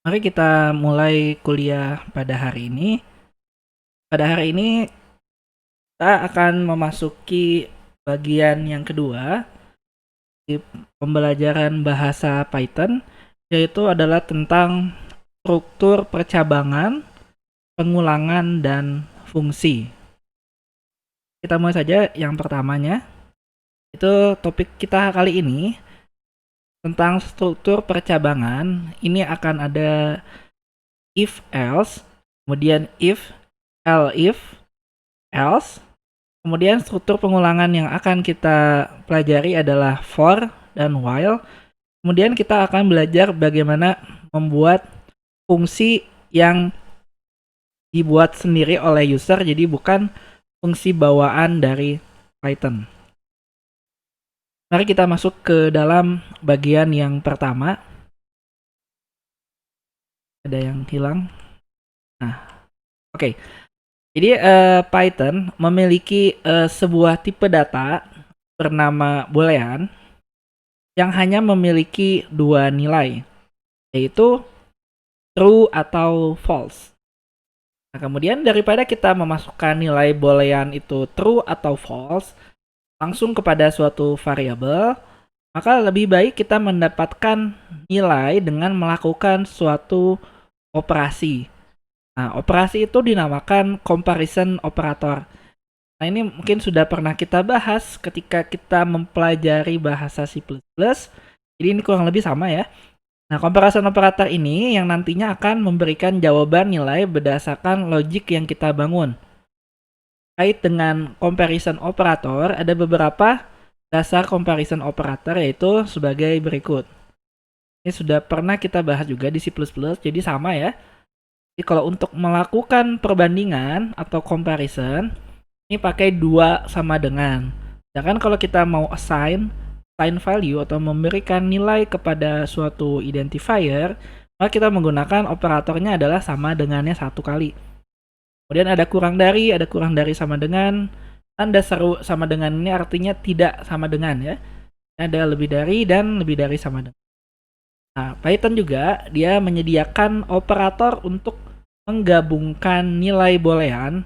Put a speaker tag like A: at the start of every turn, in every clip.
A: Mari kita mulai kuliah pada hari ini. Pada hari ini kita akan memasuki bagian yang kedua di pembelajaran bahasa Python, yaitu adalah tentang struktur percabangan, pengulangan, dan fungsi. Kita mulai saja yang pertamanya. Itu topik kita kali ini tentang struktur percabangan. Ini akan ada if else, kemudian if, if, else. Kemudian struktur pengulangan yang akan kita pelajari adalah for dan while. Kemudian kita akan belajar bagaimana membuat fungsi yang dibuat sendiri oleh user, jadi bukan fungsi bawaan dari Python. Mari kita masuk ke dalam bagian yang pertama. Ada yang hilang. Nah, oke. Jadi Python memiliki sebuah tipe data bernama boolean yang hanya memiliki dua nilai, yaitu true atau false. Nah, kemudian daripada kita memasukkan nilai boolean itu true atau false langsung kepada suatu variabel, maka lebih baik kita mendapatkan nilai dengan melakukan suatu operasi. Nah, operasi itu dinamakan comparison operator. Nah, ini mungkin sudah pernah kita bahas ketika kita mempelajari bahasa C++. Jadi ini kurang lebih sama ya. Nah, comparison operator ini yang nantinya akan memberikan jawaban nilai berdasarkan logik yang kita bangun. Kait dengan comparison operator, ada beberapa dasar comparison operator yaitu sebagai berikut. Ini sudah pernah kita bahas juga di C++, jadi sama ya. Jadi kalau untuk melakukan perbandingan atau comparison, ini pakai dua sama dengan. Sedangkan kalau kita mau assign value atau memberikan nilai kepada suatu identifier, maka kita menggunakan operatornya adalah sama dengannya satu kali. Kemudian ada kurang dari sama dengan. Tanda seru sama dengan ini artinya tidak sama dengan ya. Ada lebih dari dan lebih dari sama dengan. Nah, Python juga dia menyediakan operator untuk menggabungkan nilai boolean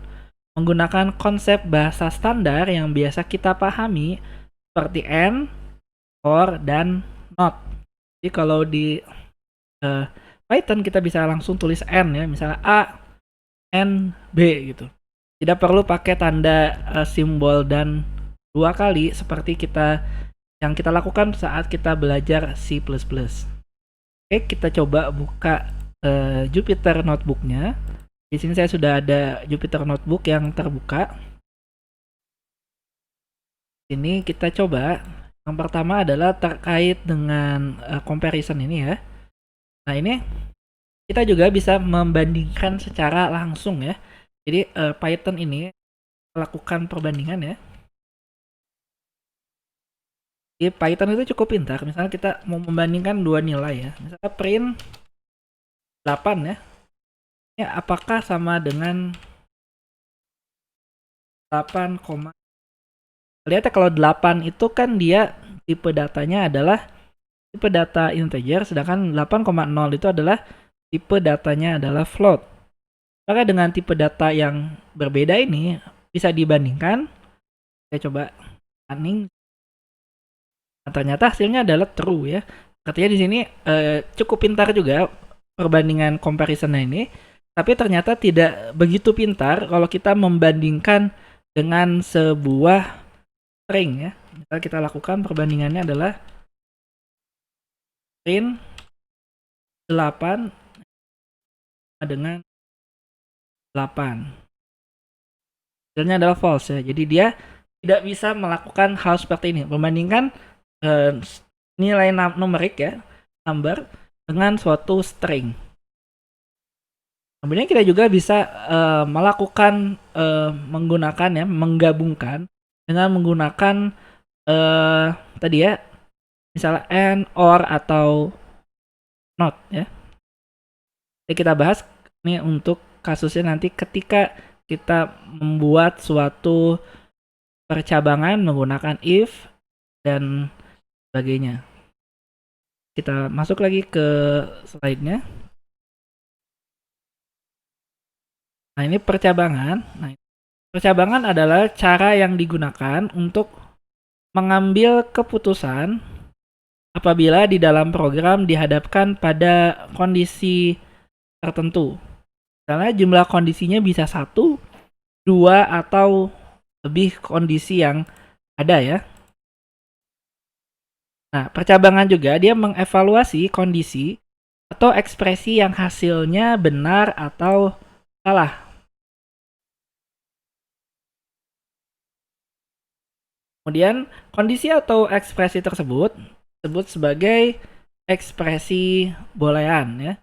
A: menggunakan konsep bahasa standar yang biasa kita pahami seperti AND, OR, dan NOT. Jadi kalau di Python kita bisa langsung tulis AND ya, misalnya A, N, B gitu. Tidak perlu pakai tanda simbol dan dua kali seperti yang kita lakukan saat kita belajar C++. Oke, kita coba buka Jupyter Notebook-nya. Di sini saya sudah ada Jupyter Notebook yang terbuka. Ini kita coba. Yang pertama adalah terkait dengan comparison ini ya. Nah, ini kita juga bisa membandingkan secara langsung ya. Jadi Python ini melakukan perbandingan ya. Di Python itu cukup pintar. Misalnya kita mau membandingkan dua nilai ya. Misalnya print 8 ya. Ini apakah sama dengan 8, lihat ya kalau 8 itu kan dia tipe datanya adalah tipe data integer, sedangkan 8,0 itu adalah tipe datanya adalah float. Maka dengan tipe data yang berbeda ini bisa dibandingkan. Saya coba running. Nah, ternyata hasilnya adalah true ya. Artinya di sini cukup pintar juga perbandingan comparison ini, tapi ternyata tidak begitu pintar kalau kita membandingkan dengan sebuah string ya. Misal kita lakukan perbandingannya adalah print 8 dengan 8. Hasilnya adalah false ya. Jadi dia tidak bisa melakukan hal seperti ini. Membandingkan nilai numerik ya, number dengan suatu string. Kemudian kita juga bisa melakukan menggunakan ya, menggabungkan dengan menggunakan tadi ya, misalnya AND, OR atau NOT ya. Jadi kita bahas ini untuk kasusnya nanti ketika kita membuat suatu percabangan menggunakan if dan sebagainya. Kita masuk lagi ke slide-nya. Nah, ini percabangan. Nah, percabangan adalah cara yang digunakan untuk mengambil keputusan apabila di dalam program dihadapkan pada kondisi tertentu. Misalnya jumlah kondisinya bisa satu, dua, atau lebih kondisi yang ada ya. Nah, percabangan juga dia mengevaluasi kondisi atau ekspresi yang hasilnya benar atau salah. Kemudian, kondisi atau ekspresi tersebut disebut sebagai ekspresi boolean ya.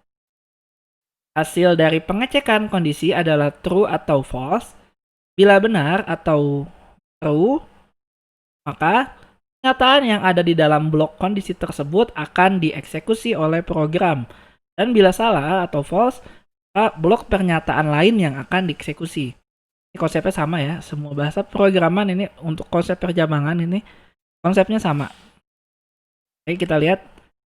A: Hasil dari pengecekan kondisi adalah true atau false. Bila benar atau true, maka pernyataan yang ada di dalam blok kondisi tersebut akan dieksekusi oleh program. Dan bila salah atau false, maka blok pernyataan lain yang akan dieksekusi. Ini konsepnya sama ya, semua bahasa programan ini untuk konsep percabangan ini konsepnya sama. Oke, kita lihat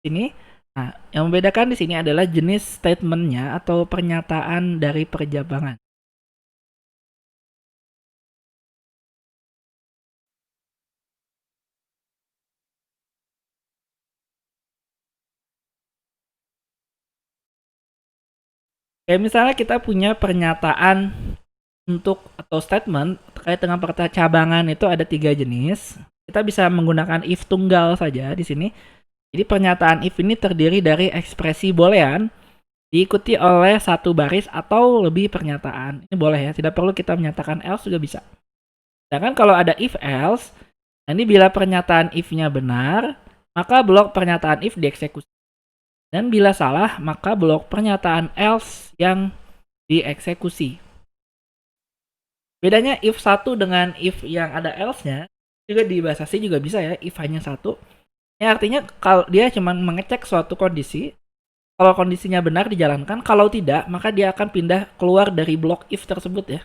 A: sini. Nah, yang membedakan di sini adalah jenis statementnya atau pernyataan dari percabangan. Kayak misalnya kita punya pernyataan untuk atau statement terkait dengan percabangan itu ada 3 jenis. Kita bisa menggunakan if tunggal saja di sini. Jadi pernyataan if ini terdiri dari ekspresi boolean diikuti oleh satu baris atau lebih pernyataan. Ini boleh ya, tidak perlu kita menyatakan else juga bisa. Sedangkan kalau ada if else, ini bila pernyataan if-nya benar, maka blok pernyataan if dieksekusi. Dan bila salah, maka blok pernyataan else yang dieksekusi. Bedanya if satu dengan if yang ada else-nya, juga di bahasa C juga bisa ya, if hanya satu. Ya artinya kalau dia cuma mengecek suatu kondisi, kalau kondisinya benar dijalankan, kalau tidak maka dia akan pindah keluar dari blok if tersebut ya.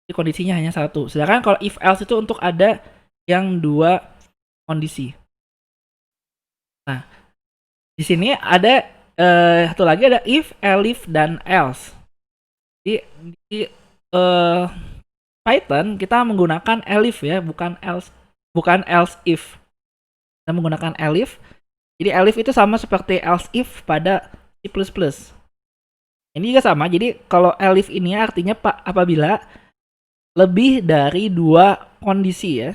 A: Jadi kondisinya hanya satu. Sedangkan kalau if else itu untuk ada yang 2 kondisi. Nah, di sini ada satu lagi ada if, elif, dan else. Di Python kita menggunakan elif ya, bukan else if. Kita menggunakan elif. Jadi elif itu sama seperti else if pada C++. Ini juga sama. Jadi kalau elif ini artinya apabila lebih dari 2 kondisi ya.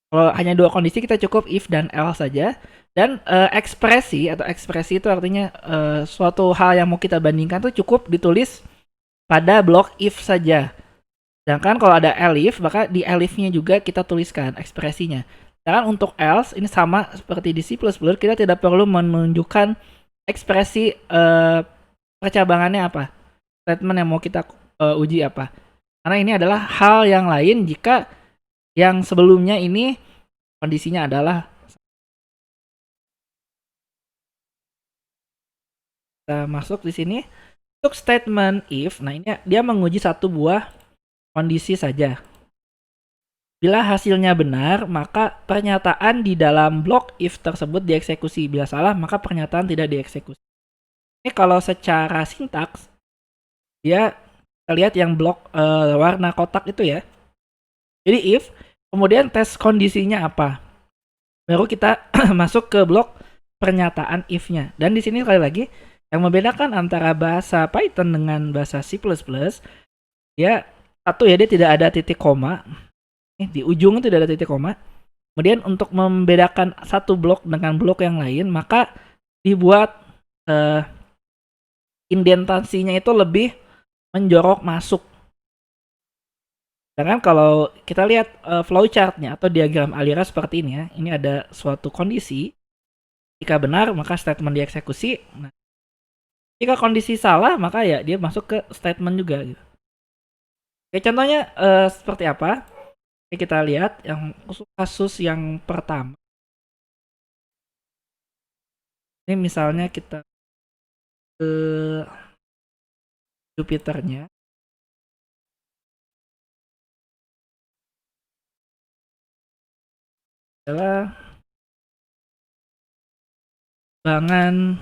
A: Kalau hanya 2 kondisi kita cukup if dan else saja. Dan ekspresi atau ekspresi itu artinya suatu hal yang mau kita bandingkan tuh cukup ditulis pada blok if saja. Sedangkan kalau ada elif, maka di elifnya juga kita tuliskan ekspresinya. Sedangkan untuk else ini sama seperti di C++, kita tidak perlu menunjukkan ekspresi percabangannya apa, statement yang mau kita uji apa. Karena ini adalah hal yang lain jika yang sebelumnya ini kondisinya adalah kita masuk di sini untuk statement if. Nah, ini dia menguji satu buah kondisi saja. Bila hasilnya benar, maka pernyataan di dalam blok if tersebut dieksekusi. Bila salah, maka pernyataan tidak dieksekusi. Ini kalau secara sintaks, dia kita lihat yang blok warna kotak itu ya. Jadi if, kemudian tes kondisinya apa. Baru kita masuk ke blok pernyataan if-nya. Dan di sini sekali lagi, yang membedakan antara bahasa Python dengan bahasa C++, ya satu ya dia tidak ada titik koma. Di ujung itu tidak ada titik koma. Kemudian untuk membedakan satu blok dengan blok yang lain, maka dibuat indentasinya itu lebih menjorok masuk. Sedangkan kalau kita lihat flowchartnya atau diagram aliran seperti ini ya, ini ada suatu kondisi. Jika benar, maka statement dieksekusi. Nah, jika kondisi salah, maka ya dia masuk ke statement juga. Gitu. Oke, contohnya seperti apa? Oke, kita lihat yang kasus yang pertama. Ini misalnya kita ke Jupiternya. Adalah bangan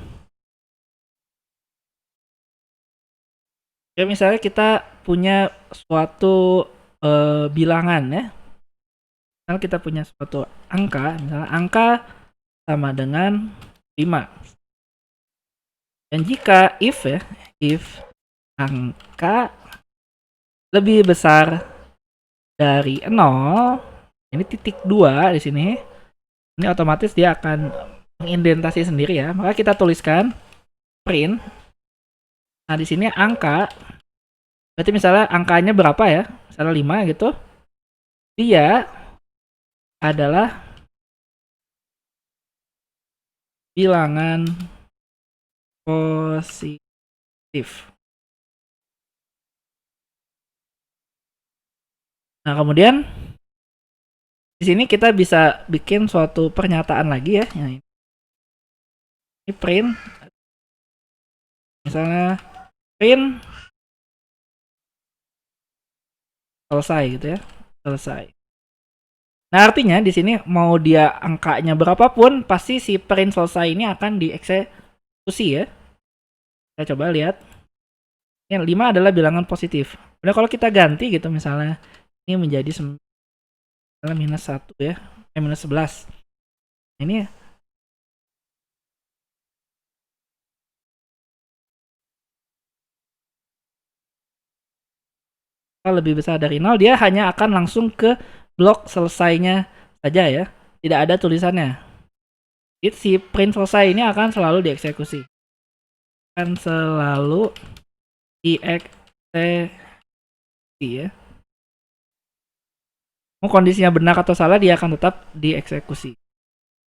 A: Kayak misalnya kita punya suatu bilangan ya. Misalnya kita punya suatu angka, misalnya angka sama dengan 5. Dan jika if angka lebih besar dari 0, ini titik 2 di sini. Ini otomatis dia akan mengindentasi sendiri ya. Maka kita tuliskan print. Nah, di sini angka berarti misalnya angkanya berapa ya? Misalnya 5 gitu. Dia adalah bilangan positif. Nah, kemudian di sini kita bisa bikin suatu pernyataan lagi ya. Ini print. Misalnya print selesai gitu ya. Selesai. Nah, artinya di sini mau dia angkanya berapapun, pasti si print selesai ini akan dieksekusi ya. Kita coba lihat. Yang 5 adalah bilangan positif. Udah kalau kita ganti gitu misalnya ini menjadi minus 1 ya. Minus 11. Ini lebih besar dari 0, dia hanya akan langsung ke blok selesainya saja ya. Tidak ada tulisannya. Si print selesai ini akan selalu dieksekusi. Akan selalu dieksekusi ya. Mau kondisinya benar atau salah, dia akan tetap dieksekusi.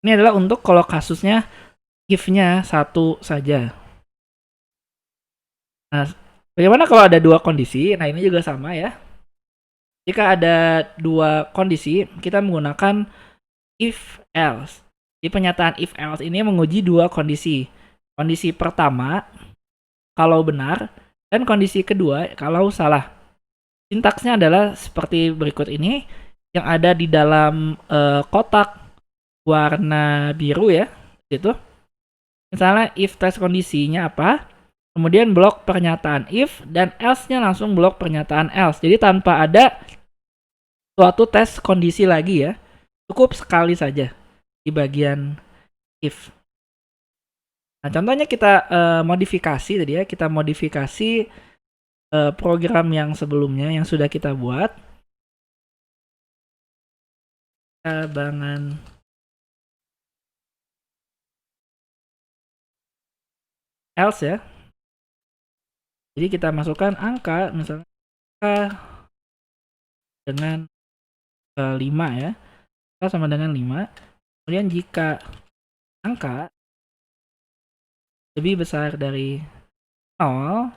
A: Ini adalah untuk kalau kasusnya if-nya 1 saja. Nah, bagaimana kalau ada 2 kondisi? Nah, ini juga sama ya. Jika ada 2 kondisi, kita menggunakan if else. Di pernyataan if else ini menguji 2 kondisi. Kondisi pertama kalau benar dan kondisi kedua kalau salah. Sintaksnya adalah seperti berikut ini yang ada di dalam kotak warna biru ya, gitu. Misalnya if test kondisinya apa? Kemudian blok pernyataan if dan else-nya langsung blok pernyataan else. Jadi tanpa ada suatu tes kondisi lagi ya. Cukup sekali saja di bagian if. Nah, contohnya kita modifikasi tadi ya. Kita modifikasi program yang sebelumnya yang sudah kita buat. Cabangan else ya. Jadi kita masukkan angka, misalnya angka dengan 5 ya. Angka sama dengan 5. Kemudian jika angka lebih besar dari 0,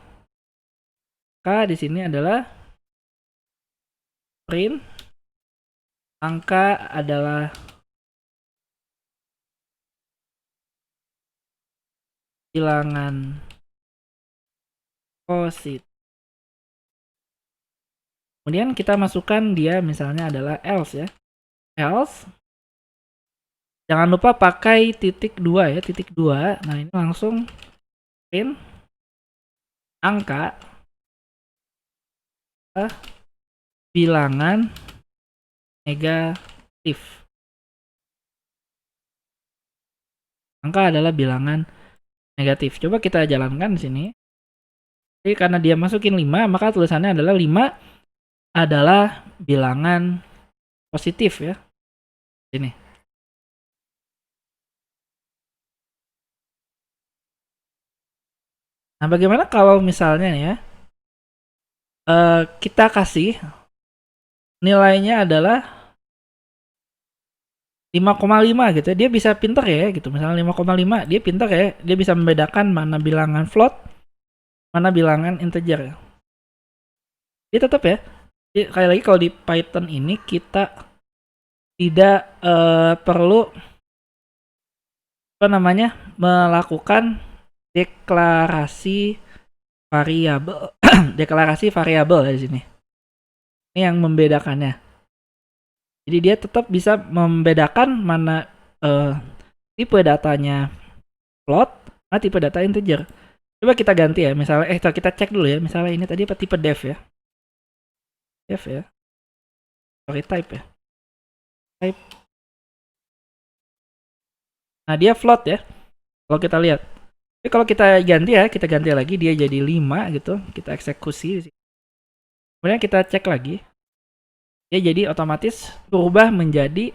A: maka di sini adalah print angka adalah bilangan positif. Kemudian kita masukkan dia misalnya adalah else ya. Else. Jangan lupa pakai titik 2 ya, titik 2. Nah, ini langsung print angka bilangan negatif. Angka adalah bilangan negatif. Coba kita jalankan di sini. Jadi karena dia masukin 5, maka tulisannya adalah 5 adalah bilangan positif ya. Ini. Nah, bagaimana kalau misalnya ya kita kasih nilainya adalah 5,5 gitu ya. Dia bisa pinter ya gitu. Misalnya 5,5, dia pinter ya. Dia bisa membedakan mana bilangan float, mana bilangan integer. Dia tetap ya. Kayak lagi kalau di Python ini kita tidak perlu melakukan deklarasi variabel deklarasi variabel di sini. Ini yang membedakannya. Jadi dia tetap bisa membedakan mana tipe datanya float, mana tipe data integer. Coba kita ganti ya, misalnya kita cek dulu ya, misalnya ini tadi apa tipe def ya. Def ya. Sorry, type ya. Type. Nah, dia float ya. Kalau kita lihat. Tapi kalau kita ganti ya, kita ganti lagi dia jadi 5 gitu. Kita eksekusi di sini. Kemudian kita cek lagi. Dia jadi otomatis berubah menjadi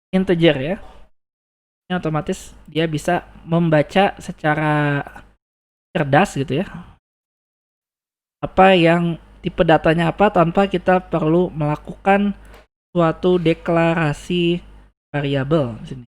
A: integer ya. Ini otomatis dia bisa membaca secara cerdas gitu ya. Apa yang tipe datanya apa tanpa kita perlu melakukan suatu deklarasi variabel di sini.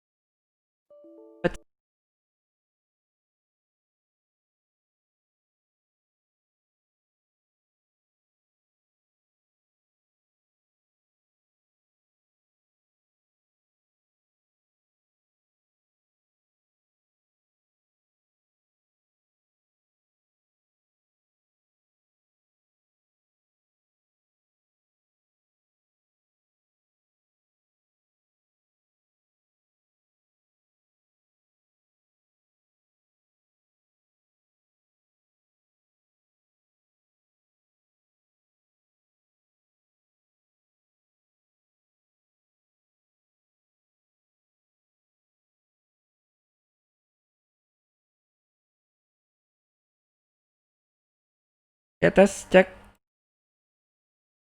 A: Ya, tes cek.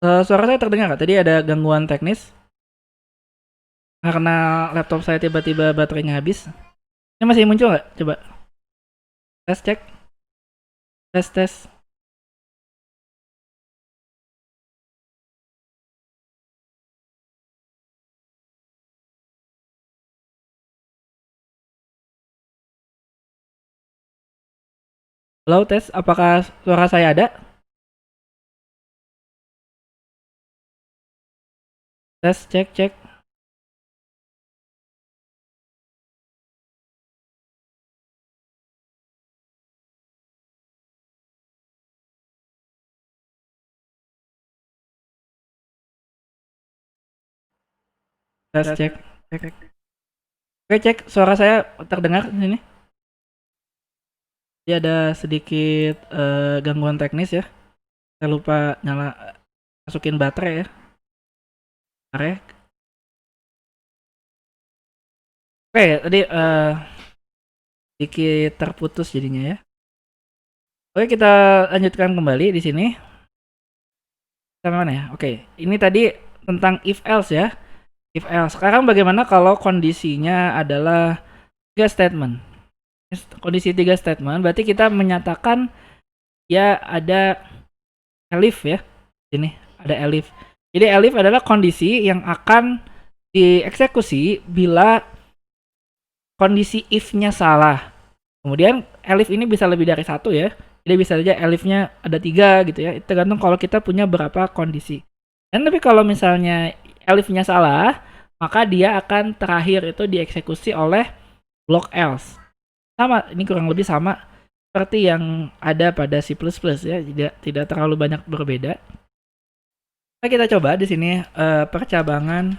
A: Suara saya terdengar nggak? Tadi ada gangguan teknis karena laptop saya tiba-tiba baterainya habis. Ini masih muncul nggak? Coba tes cek. Tes. Halo, tes. Apakah suara saya ada? Tes cek. Tes cek. Oke, cek. Suara saya terdengar di sini. Dia ada sedikit gangguan teknis ya. Saya lupa masukin baterai ya. Oke. Oke, tadi sedikit terputus jadinya ya. Oke, kita lanjutkan kembali di sini. Sampai mana ya? Oke, ini tadi tentang if else ya. If else. Sekarang bagaimana kalau kondisinya adalah 3 statement? Kondisi 3 statement berarti kita menyatakan ya ada elif ya. Sini ada elif. Jadi elif adalah kondisi yang akan dieksekusi bila kondisi if-nya salah. Kemudian elif ini bisa lebih dari satu ya. Jadi bisa saja elifnya ada 3 gitu ya. Itu tergantung kalau kita punya berapa kondisi. Dan tapi kalau misalnya elifnya salah, maka dia akan terakhir itu dieksekusi oleh block else. Sama, ini kurang lebih sama seperti yang ada pada C++ ya, tidak terlalu banyak berbeda. Nah, kita coba di sini percabangan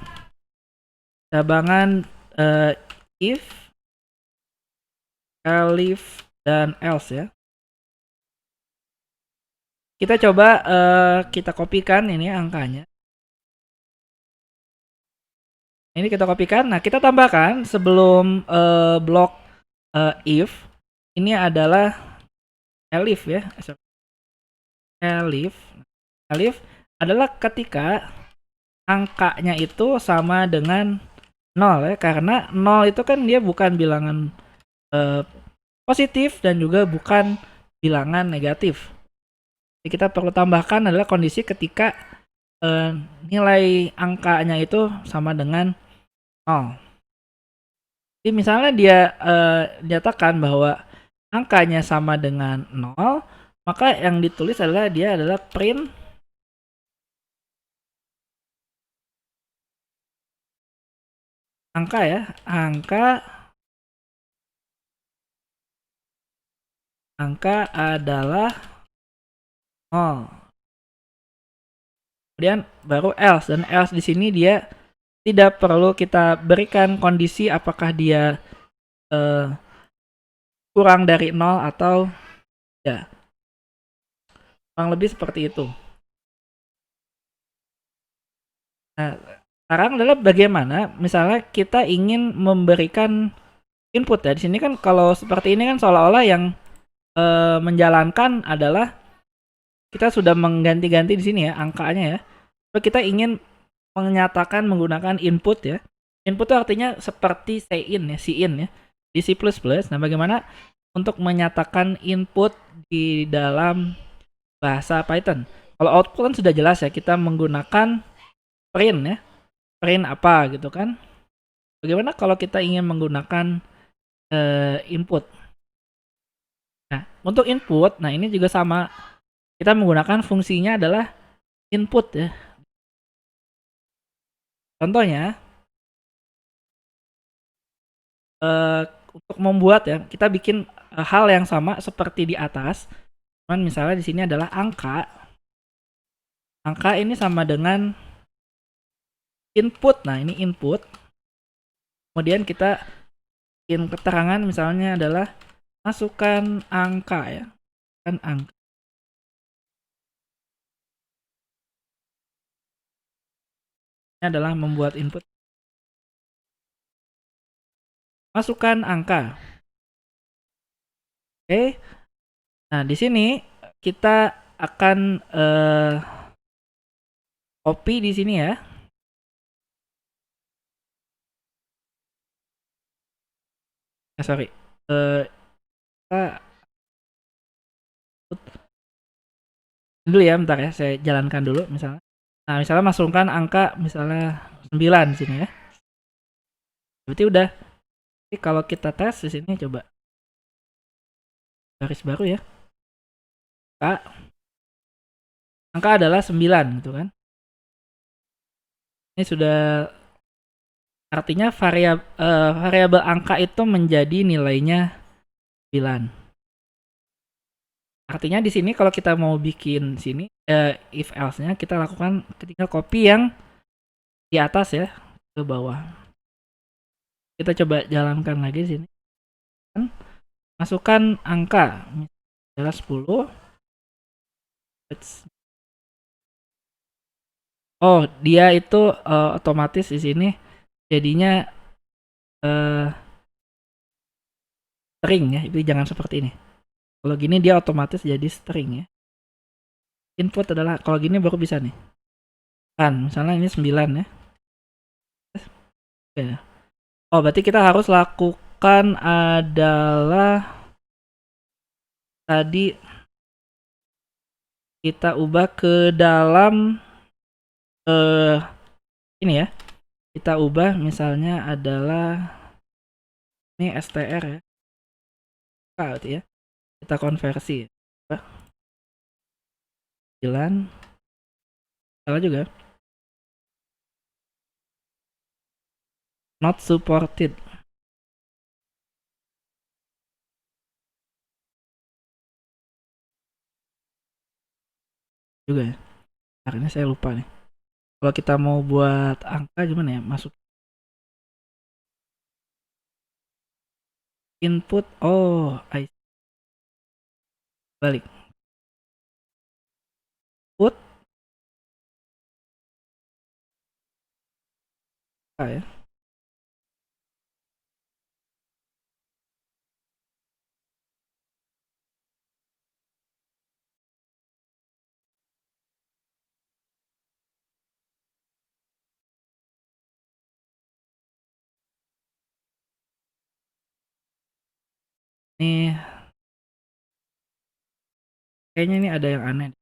A: if, elif, dan else ya. Kita coba kita kopikan ini angkanya. Ini kita kopikan. Nah, kita tambahkan sebelum blok if ini adalah elif ya. Elif adalah ketika angkanya itu sama dengan 0 ya, karena 0 itu kan dia bukan bilangan positif dan juga bukan bilangan negatif. Jadi kita perlu tambahkan adalah kondisi ketika nilai angkanya itu sama dengan 0. Jadi misalnya dia nyatakan bahwa angkanya sama dengan 0, maka yang ditulis adalah dia adalah print angka ya, angka adalah 0. Kemudian baru else, dan else di sini dia tidak perlu kita berikan kondisi apakah dia kurang dari 0 atau Ya, kurang lebih seperti itu. Nah, sekarang adalah bagaimana misalnya kita ingin memberikan input ya. Di sini kan kalau seperti ini kan seolah-olah yang menjalankan adalah kita sudah mengganti-ganti di sini ya angkanya ya. Lalu kita ingin menyatakan menggunakan input ya. Input itu artinya seperti cin ya di C++. Nah, bagaimana untuk menyatakan input di dalam bahasa Python? Kalau output kan sudah jelas ya, kita menggunakan print ya. Print apa gitu kan? Bagaimana kalau kita ingin menggunakan input? Nah, untuk input, nah ini juga sama. Kita menggunakan fungsinya adalah input ya. Contohnya, eh, untuk membuat ya, kita bikin hal yang sama seperti di atas. Cuman misalnya di sini adalah angka. Angka ini sama dengan input. Nah, ini input. Kemudian kita bikin keterangan misalnya adalah masukkan angka ya. Kan angka. Ini adalah membuat input. Masukkan angka. Oke. Nah, di sini kita akan copy di sini ya. Sorry. Kita dulu ya, bentar ya. Saya jalankan dulu misalnya. Nah, misalnya masukkan angka misalnya 9 di sini ya. Berarti udah. Jadi kalau kita tes di sini coba garis baru ya. Angka adalah 9 gitu kan. Ini sudah artinya variabel angka itu menjadi nilainya 9. Artinya di sini kalau kita mau bikin sini if else-nya kita lakukan ketika copy yang di atas ya ke bawah. Kita coba jalankan lagi sini. Masukkan angka adalah 10. Oh, dia itu otomatis di sini jadinya string ya. Jadi jangan seperti ini. Kalau gini dia otomatis jadi string ya. Input adalah kalau gini baru bisa nih. Kan, misalnya ini 9 ya. Oke. Oh, berarti kita harus lakukan adalah tadi kita ubah ke dalam ini ya. Kita ubah misalnya adalah ini str ya. Berarti ya. Kita konversi. 9 salah juga. Not supported. Juga ya. Akhirnya saya lupa nih. Kalau kita mau buat angka gimana ya? Masuk input. Oh, balik. Put ya. Nih, kayaknya ini ada yang aneh.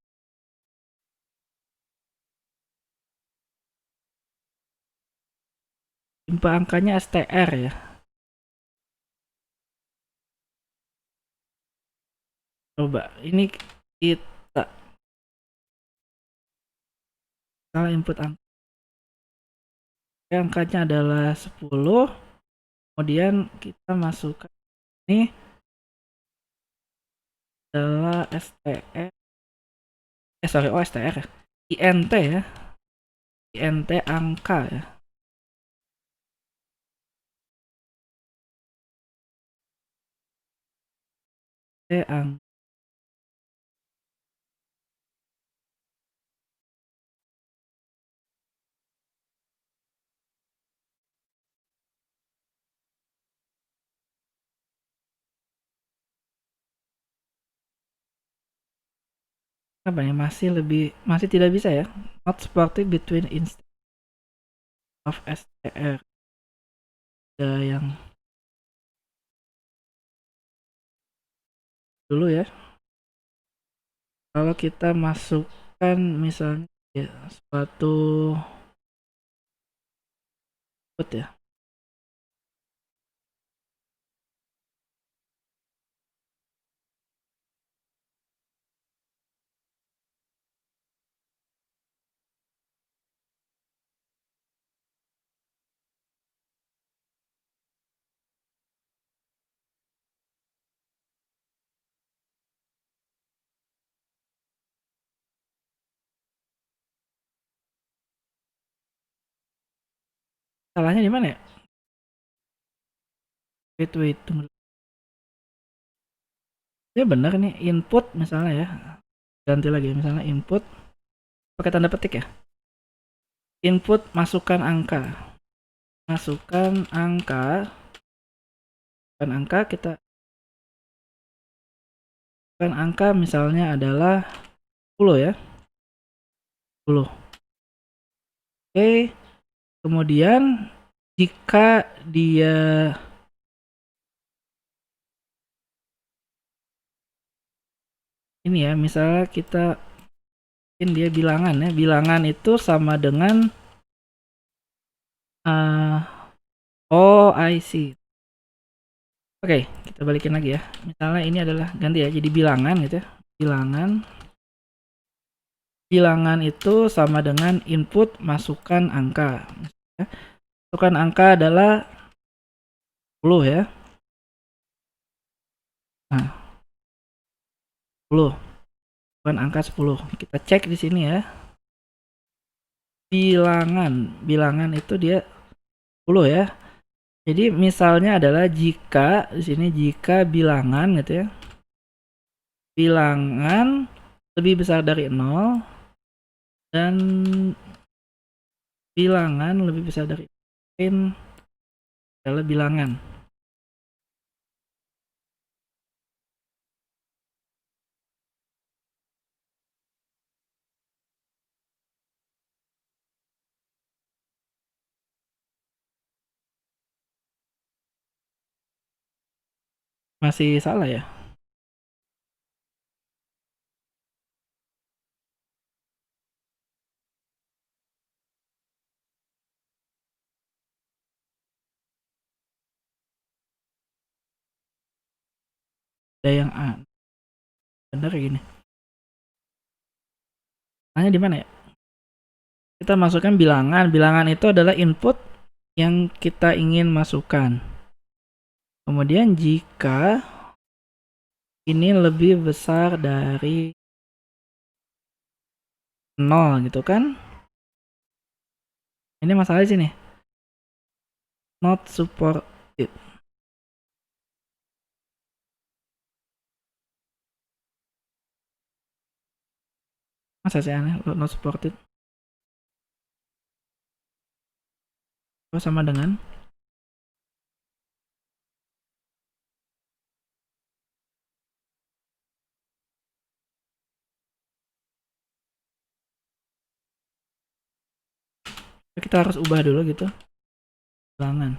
A: Tipe angkanya str ya. Coba, ini kita salah input angka. Angkanya adalah 10. Kemudian kita masukkan ini adalah str. Sorry, oh str ya. int ya. int angka ya. Angka. apa ya, masih tidak bisa ya, not supported between instance of str. Ada yang dulu ya, kalau kita masukkan misalnya ya, suatu input ya, salahnya di mana ya? Wait, tunggu. Ya benar nih, input misalnya ya, ganti lagi misalnya input pakai tanda petik ya, input masukkan angka, kita kan angka misalnya adalah 10 ya, 10. Oke, kemudian jika dia ini ya, misalnya kita bikin dia bilangan ya, bilangan itu sama dengan oh I see. Oke, kita balikin lagi ya, misalnya ini adalah ganti ya jadi bilangan gitu ya, bilangan itu sama dengan input masukkan angka. Masukkan angka adalah 10 ya. Nah, 10. Bukan angka 10. Kita cek di sini ya. Bilangan itu dia 10 ya. Jadi misalnya adalah jika di sini jika bilangan gitu ya. Bilangan lebih besar dari 0 dan bilangan lebih besar dari n adalah bilangan. Masih salah ya? Ada yang A. Benar gini. Tanya di mana ya? Kita masukkan bilangan. Bilangan itu adalah input yang kita ingin masukkan. Kemudian jika ini lebih besar dari 0 gitu kan. Ini masalah di sini. Not supported. Masa sih aneh not supported? Oh, sama dengan kita harus ubah dulu gitu. Bilangan.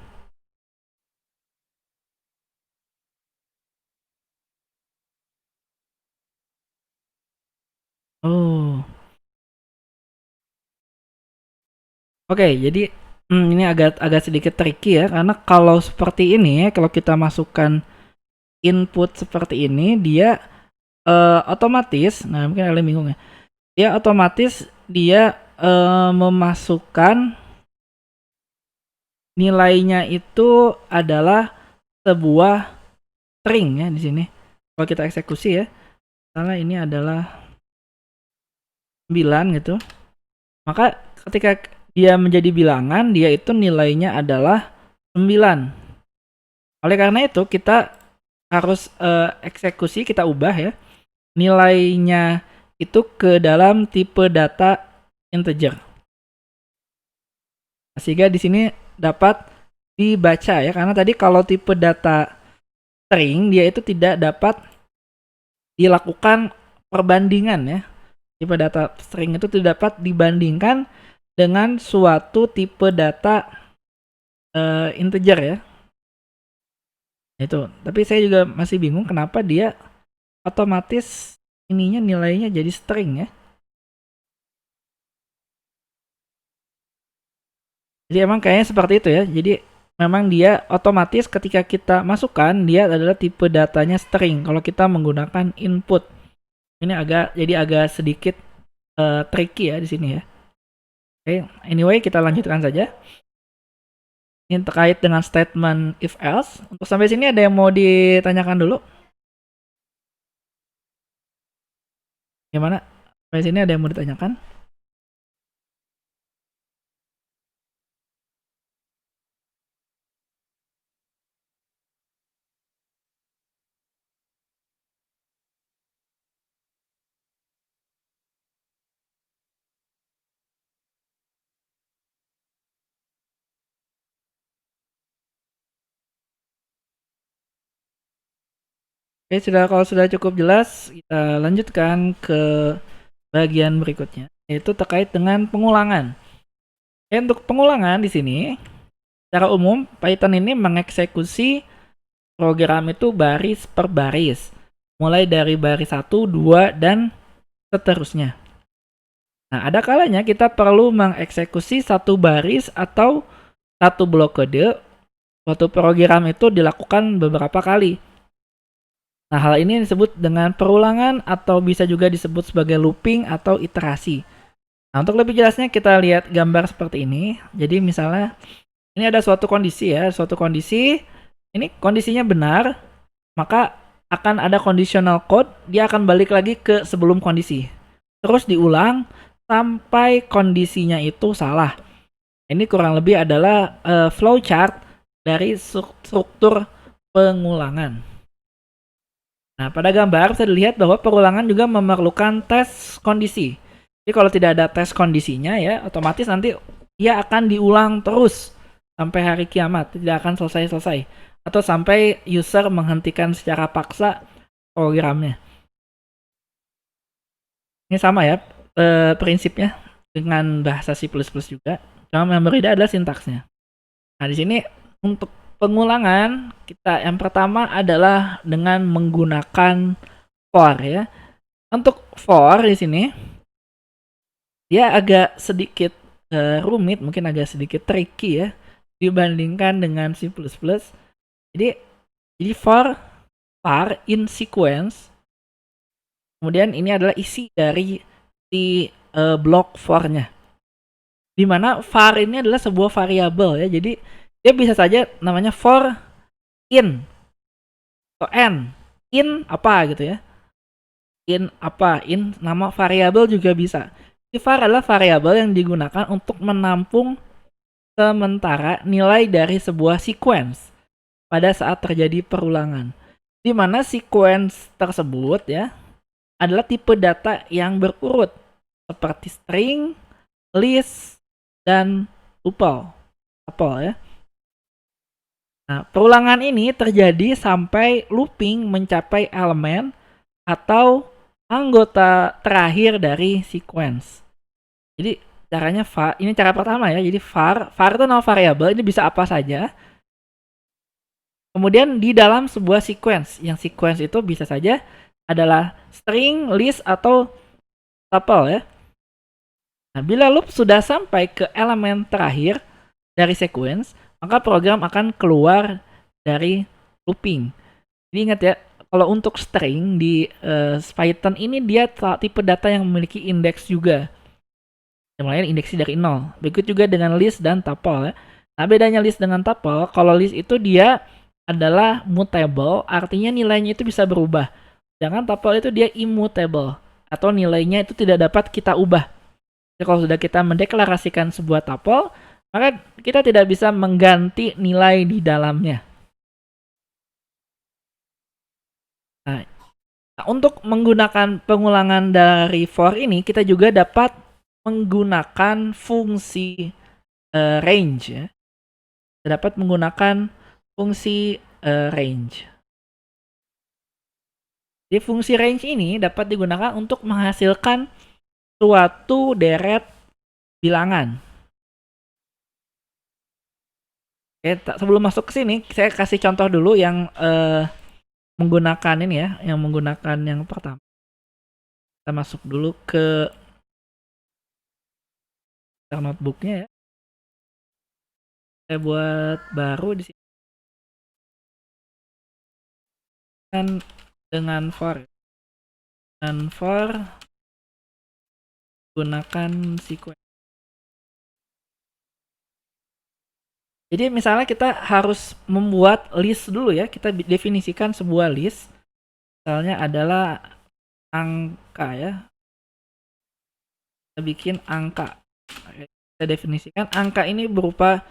A: Oh. Oke, jadi ini agak sedikit tricky ya, karena kalau seperti ini ya, kalau kita masukkan input seperti ini, dia otomatis, nah mungkin kalian bingung ya, dia otomatis memasukkan nilainya itu adalah sebuah string ya di sini. Kalau kita eksekusi ya, misalnya ini adalah 9 gitu, maka ketika dia menjadi bilangan, dia itu nilainya adalah 9. Oleh karena itu kita harus eksekusi, kita ubah ya nilainya itu ke dalam tipe data integer, sehingga di sini dapat dibaca ya, karena tadi kalau tipe data string dia itu tidak dapat dilakukan perbandingan ya. Tipe data string itu tidak dapat dibandingkan dengan suatu tipe data integer ya. Itu. Tapi saya juga masih bingung kenapa dia otomatis ininya nilainya jadi string ya. Jadi emang kayaknya seperti itu ya. Jadi memang dia otomatis ketika kita masukkan dia adalah tipe datanya string kalau kita menggunakan input. Ini agak sedikit tricky ya di sini ya. Oke, anyway kita lanjutkan saja. Ini terkait dengan statement if else. Untuk sampai sini ada yang mau ditanyakan dulu? Gimana? Sampai sini ada yang mau ditanyakan? Oke, kalau sudah cukup jelas, kita lanjutkan ke bagian berikutnya, yaitu terkait dengan pengulangan. Untuk pengulangan di sini, secara umum Python ini mengeksekusi program itu baris per baris, mulai dari baris 1, 2, dan seterusnya. Nah, ada kalanya kita perlu mengeksekusi satu baris atau satu blok kode. Suatu program itu dilakukan beberapa kali. Nah, hal ini disebut dengan perulangan atau bisa juga disebut sebagai looping atau iterasi. Nah, untuk lebih jelasnya kita lihat gambar seperti ini. Jadi misalnya ini ada suatu kondisi ya, ini kondisinya benar, maka akan ada conditional code, dia akan balik lagi ke sebelum kondisi. Terus diulang sampai kondisinya itu salah. Ini kurang lebih adalah flowchart dari struktur pengulangan. Nah, pada gambar bisa dilihat bahwa perulangan juga memerlukan tes kondisi. Jadi kalau tidak ada tes kondisinya ya, otomatis nanti ia akan diulang terus sampai hari kiamat, tidak akan selesai-selesai. Atau sampai user menghentikan secara paksa programnya. Ini sama ya prinsipnya dengan bahasa C++ juga. Cuma yang berbeda adalah sintaksnya. Nah, di sini untuk pengulangan kita yang pertama adalah dengan menggunakan for ya. Untuk for di sini dia agak sedikit rumit, mungkin agak sedikit tricky ya dibandingkan dengan C++. Jadi for in sequence. Kemudian ini adalah isi dari si blok for-nya. Dimana var ini adalah sebuah variabel ya. Jadi dia bisa saja namanya for in atau in apa gitu ya, in nama variabel juga bisa. Var adalah variabel yang digunakan untuk menampung sementara nilai dari sebuah sequence pada saat terjadi perulangan, di mana sequence tersebut ya adalah tipe data yang berurut seperti string, list, dan tuple ya. Nah, perulangan ini terjadi sampai looping mencapai elemen atau anggota terakhir dari sequence. Jadi caranya ini cara pertama ya. Jadi var itu nama variabel, ini bisa apa saja. Kemudian di dalam sebuah sequence, yang sequence itu bisa saja adalah string, list, atau tuple ya. Nah, bila loop sudah sampai ke elemen terakhir dari sequence, maka program akan keluar dari looping. Jadi ingat ya, kalau untuk string di Python ini dia tipe data yang memiliki indeks juga. Yang lain indeksnya dari 0. Begitu juga dengan list dan tuple ya. Nah, bedanya list dengan tuple, kalau list itu dia adalah mutable, artinya nilainya itu bisa berubah. Sedangkan tuple itu dia immutable, atau nilainya itu tidak dapat kita ubah. Jadi kalau sudah kita mendeklarasikan sebuah tuple, maka kita tidak bisa mengganti nilai di dalamnya. Nah, untuk menggunakan pengulangan dari for ini, kita juga dapat menggunakan fungsi range ya. Kita dapat menggunakan fungsi range. Jadi fungsi range ini dapat digunakan untuk menghasilkan suatu deret bilangan. Oke, sebelum masuk ke sini, saya kasih contoh dulu yang menggunakan ini ya, yang menggunakan yang pertama. Kita masuk dulu ke notebooknya ya. Saya buat baru di sini kan dengan for gunakan sequence. Jadi misalnya kita harus membuat list dulu ya. Kita definisikan sebuah list. Misalnya adalah angka ya. Kita bikin angka. Kita definisikan angka ini berupa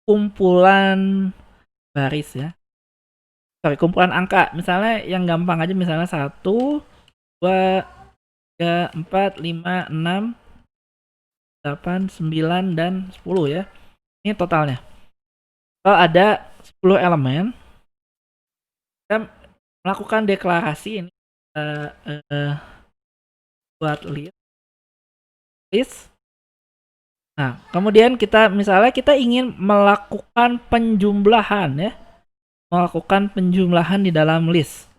A: kumpulan baris ya. Kumpulan angka. Misalnya yang gampang aja misalnya 1, 2, 3, 4, 5, 6, 8, 9, dan 10 ya. Ini totalnya. Kalau ada 10 elemen, kita melakukan deklarasi ini buat list. Nah, kemudian misalnya kita ingin melakukan penjumlahan ya. Melakukan penjumlahan di dalam list.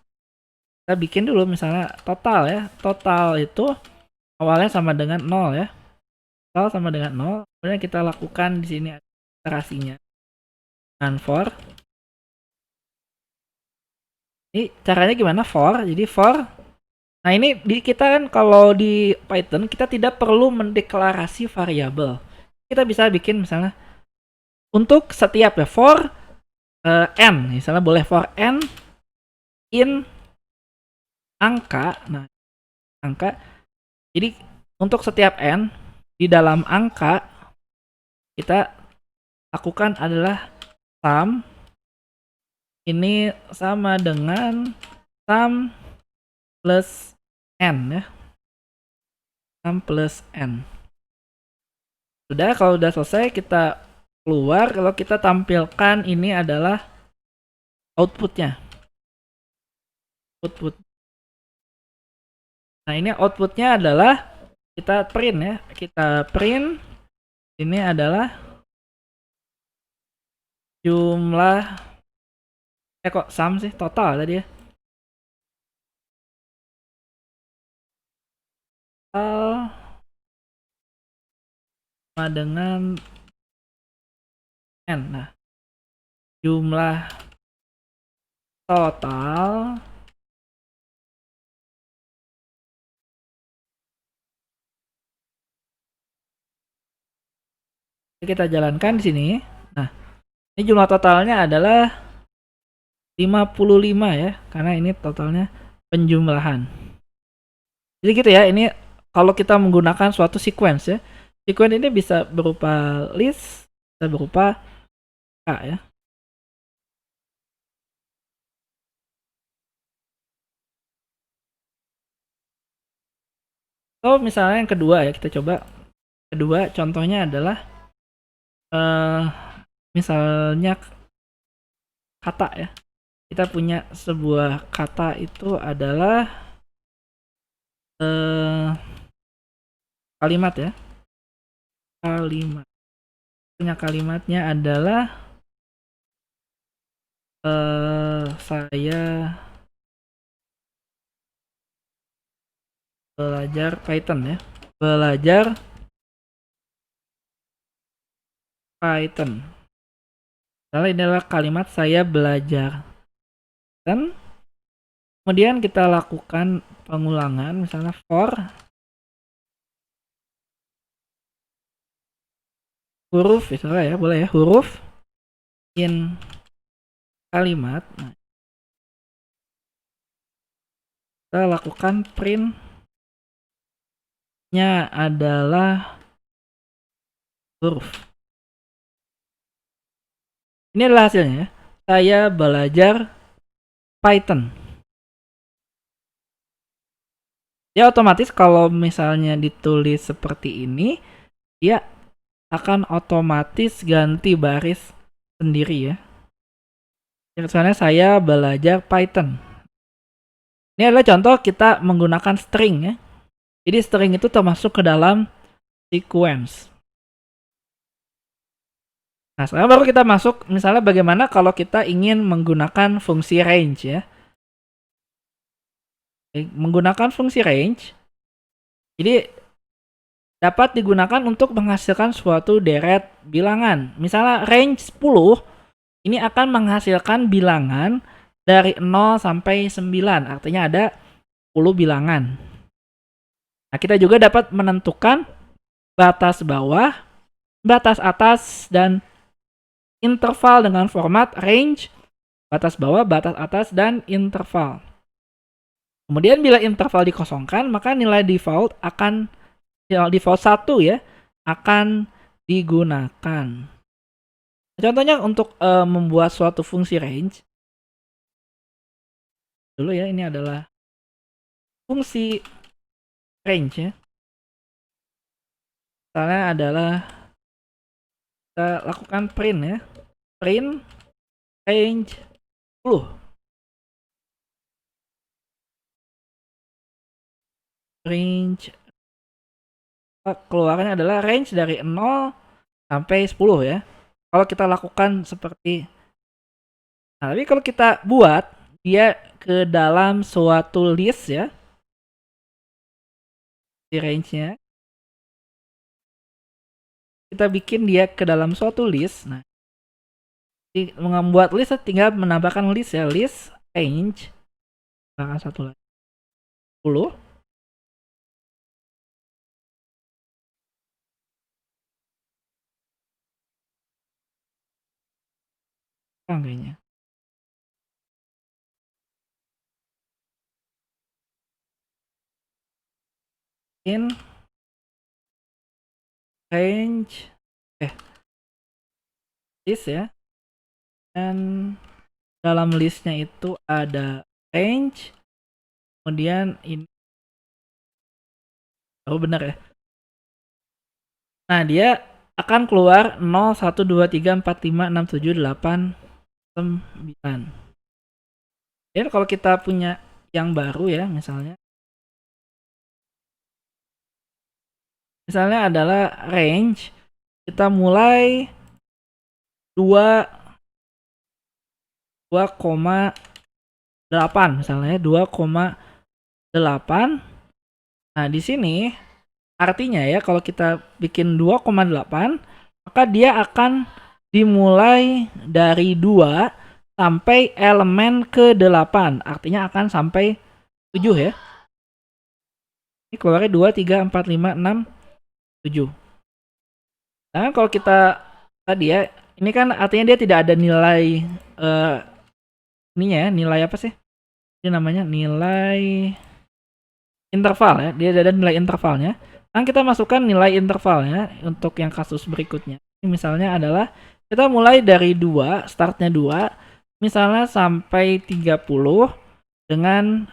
A: Kita bikin dulu misalnya total ya. Total itu awalnya sama dengan 0 ya. Total sama dengan 0. Kemudian kita lakukan di sini iterasinya. Dengan for. Ini caranya gimana for? Jadi for. Nah, ini kita kan kalau di Python kita tidak perlu mendeklarasi variabel. Kita bisa bikin misalnya untuk setiap ya for n, misalnya boleh for n in angka. Nah, angka. Jadi untuk setiap n di dalam angka kita lakukan adalah sum. Ini sama dengan sum plus n ya. Sum plus n. Sudah, kalau udah selesai kita keluar. Kalau kita tampilkan ini adalah outputnya. Output. Nah, ini outputnya adalah kita print ya. Kita print ini adalah jumlah kok sum sih, total tadi ya. Total sama dengan n. Nah, jumlah total kita jalankan di sini. Nah, ini jumlah totalnya adalah 55 ya, karena ini totalnya penjumlahan. Jadi gitu ya, ini kalau kita menggunakan suatu sequence ya. Sequence ini bisa berupa list, bisa berupa K ya. Atau misalnya yang kedua ya, kita coba. Kedua contohnya adalah misalnya kata ya. Kita punya sebuah kata itu adalah kalimat ya. Kalimat. Punya kalimatnya adalah saya belajar Python ya. Belajar Python. Misalnya ini adalah kalimat saya belajar. Dan kemudian kita lakukan pengulangan, misalnya for huruf, misalnya ya, boleh ya, huruf in kalimat. Nah, kita lakukan print-nya adalah huruf. Ini adalah hasilnya ya. Saya belajar Python. Ya otomatis kalau misalnya ditulis seperti ini, dia akan otomatis ganti baris sendiri ya. Misalnya saya belajar Python. Ini adalah contoh kita menggunakan string ya. Jadi string itu termasuk ke dalam sequence. Nah, sekarang baru kita masuk misalnya bagaimana kalau kita ingin menggunakan fungsi range ya. Menggunakan fungsi range, jadi dapat digunakan untuk menghasilkan suatu deret bilangan. Misalnya range 10, ini akan menghasilkan bilangan dari 0 sampai 9, artinya ada 10 bilangan. Nah, kita juga dapat menentukan batas bawah, batas atas, dan interval dengan format range, batas bawah, batas atas, dan interval. Kemudian bila interval dikosongkan, maka nilai default 1 ya akan digunakan. Contohnya untuk membuat suatu fungsi range. Dulu ya, ini adalah fungsi range ya. Misalnya adalah kita lakukan print ya. Print range 10. Range keluarnya adalah range dari 0 sampai 10 ya. Kalau kita lakukan seperti, nah, tapi kalau kita buat dia ke dalam suatu list ya, di range-nya, kita bikin dia ke dalam suatu list. Nah, membuat list tinggal menambahkan list ya, list range bahkan satu lagi 10. Kayaknya in range list ya, dan dalam listnya itu ada range, kemudian ini benar ya. Nah, dia akan keluar 0, 1, 2, 3, 4, 5, 6, 7, 8, 9. Dan kalau kita punya yang baru ya, misalnya adalah range, kita mulai 2,8 misalnya 2,8. Nah, di sini artinya ya kalau kita bikin 2,8, maka dia akan dimulai dari 2 sampai elemen ke-8. Artinya akan sampai 7 ya. Ini keluarnya 2, 3, 4, 5, 6, 7. Nah, kalau kita tadi ya, ini kan artinya dia tidak ada nilai ininya ya, nilai apa sih? Ini namanya nilai interval ya. Dia ada nilai intervalnya. Nah, kita masukkan nilai intervalnya untuk yang kasus berikutnya. Ini misalnya adalah kita mulai dari 2, startnya 2, misalnya sampai 30 dengan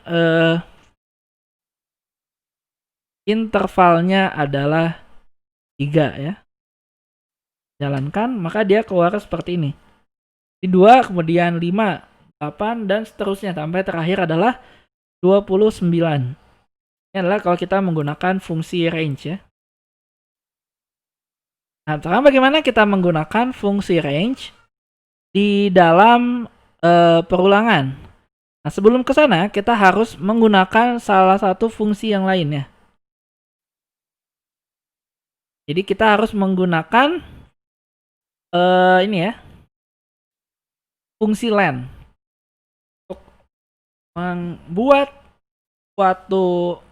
A: intervalnya adalah 3 ya. Jalankan, maka dia keluar seperti ini. Di 2, kemudian 5, 8, dan seterusnya sampai terakhir adalah 29. Ini adalah kalau kita menggunakan fungsi range ya. Nah, sekarang bagaimana kita menggunakan fungsi range di dalam perulangan? Nah, sebelum ke sana kita harus menggunakan salah satu fungsi yang lain ya. Jadi kita harus menggunakan ini ya, fungsi len untuk membuat suatu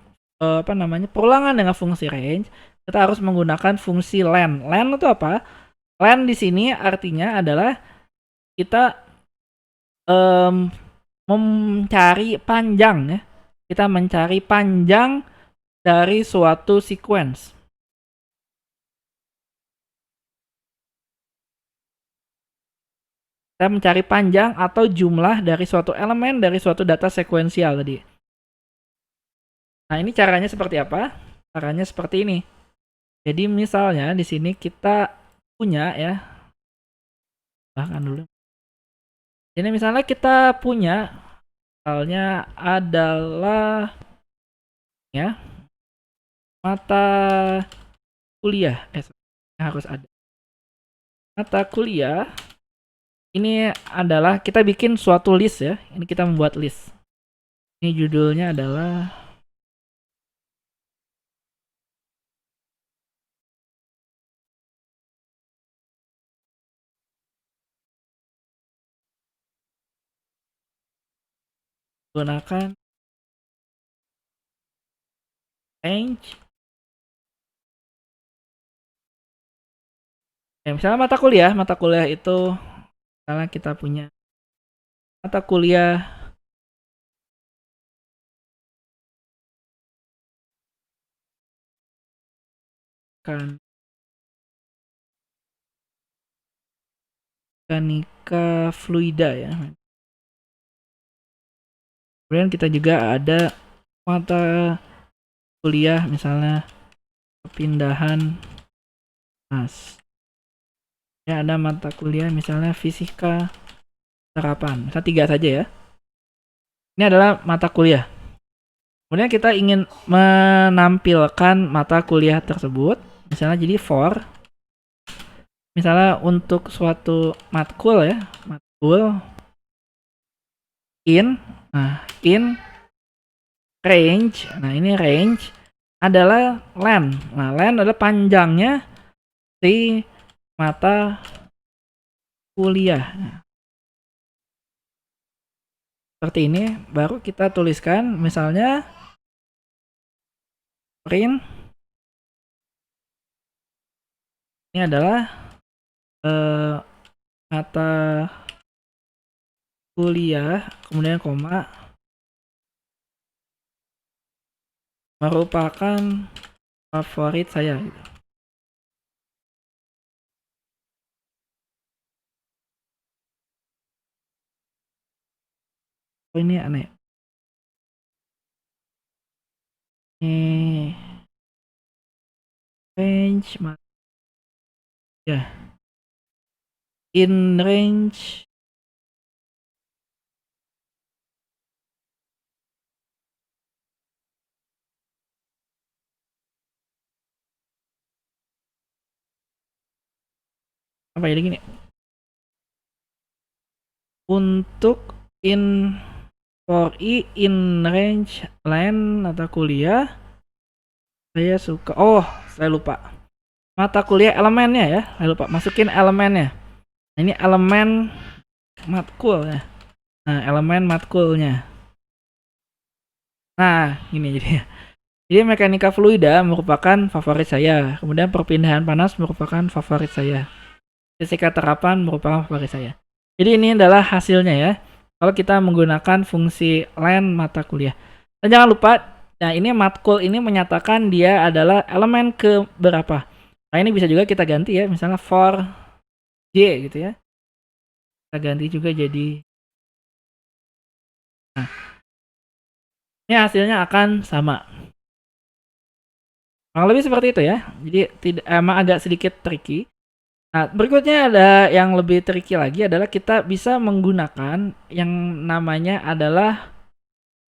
A: perulangan dengan fungsi range. Kita harus menggunakan fungsi len. Len itu apa? Len di sini artinya adalah kita mencari panjang ya. Kita mencari panjang dari suatu sequence. Kita mencari panjang atau jumlah dari suatu elemen dari suatu data sekuensial tadi. Nah, ini caranya seperti apa? Caranya seperti ini. Jadi misalnya di sini kita punya ya, bahkan dulu. Ini misalnya kita punya, misalnya adalah ya, mata kuliah. Harus ada. Mata kuliah ini adalah kita bikin suatu list ya. Ini kita membuat list. Ini judulnya adalah gunakan range. Ya, misalnya mata kuliah itu misalnya kita punya mata kuliah kan mekanika fluida ya. Kemudian kita juga ada mata kuliah misalnya perpindahan mas. Ya ada mata kuliah misalnya fisika terapan. Misal 3 saja ya. Ini adalah mata kuliah. Kemudian kita ingin menampilkan mata kuliah tersebut. Misalnya jadi for. Misalnya untuk suatu matkul ya. Matkul. In. Nah in range. Nah ini range adalah len. Nah len adalah panjangnya si mata kuliah. Nah, seperti ini baru kita tuliskan misalnya print ini adalah mata kuliah kemudian koma merupakan favorit saya. Oh ini aneh. Ini range ya. In range apa jadi gini. Untuk in for in range line atau kuliah saya suka saya lupa mata kuliah elemennya ya, saya lupa masukin elemennya. Nah, ini elemen matkul ya. Nah elemen matkulnya. Nah ini jadi mekanika fluida merupakan favorit saya, kemudian perpindahan panas merupakan favorit saya, fisika terapan merupakan favorit saya. Jadi ini adalah hasilnya ya kalau kita menggunakan fungsi len mata kuliah. Dan jangan lupa, nah ini matkul ini menyatakan dia adalah elemen ke berapa. Nah ini bisa juga kita ganti ya, misalnya for J gitu ya. Kita ganti juga jadi. Nah, ini hasilnya akan sama. Kurang lebih seperti itu ya. Jadi emang agak sedikit tricky. Nah, berikutnya ada yang lebih tricky lagi adalah kita bisa menggunakan yang namanya adalah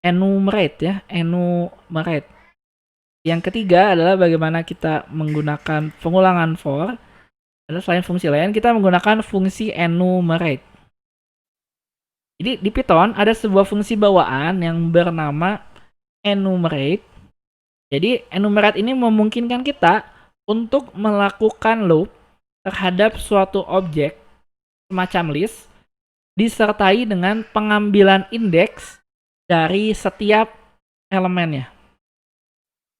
A: enumerate ya, enumerate. Yang ketiga adalah bagaimana kita menggunakan pengulangan for. Ada selain fungsi lain, kita menggunakan fungsi enumerate. Jadi di Python ada sebuah fungsi bawaan yang bernama enumerate. Jadi enumerate ini memungkinkan kita untuk melakukan loop terhadap suatu objek semacam list disertai dengan pengambilan indeks dari setiap elemennya.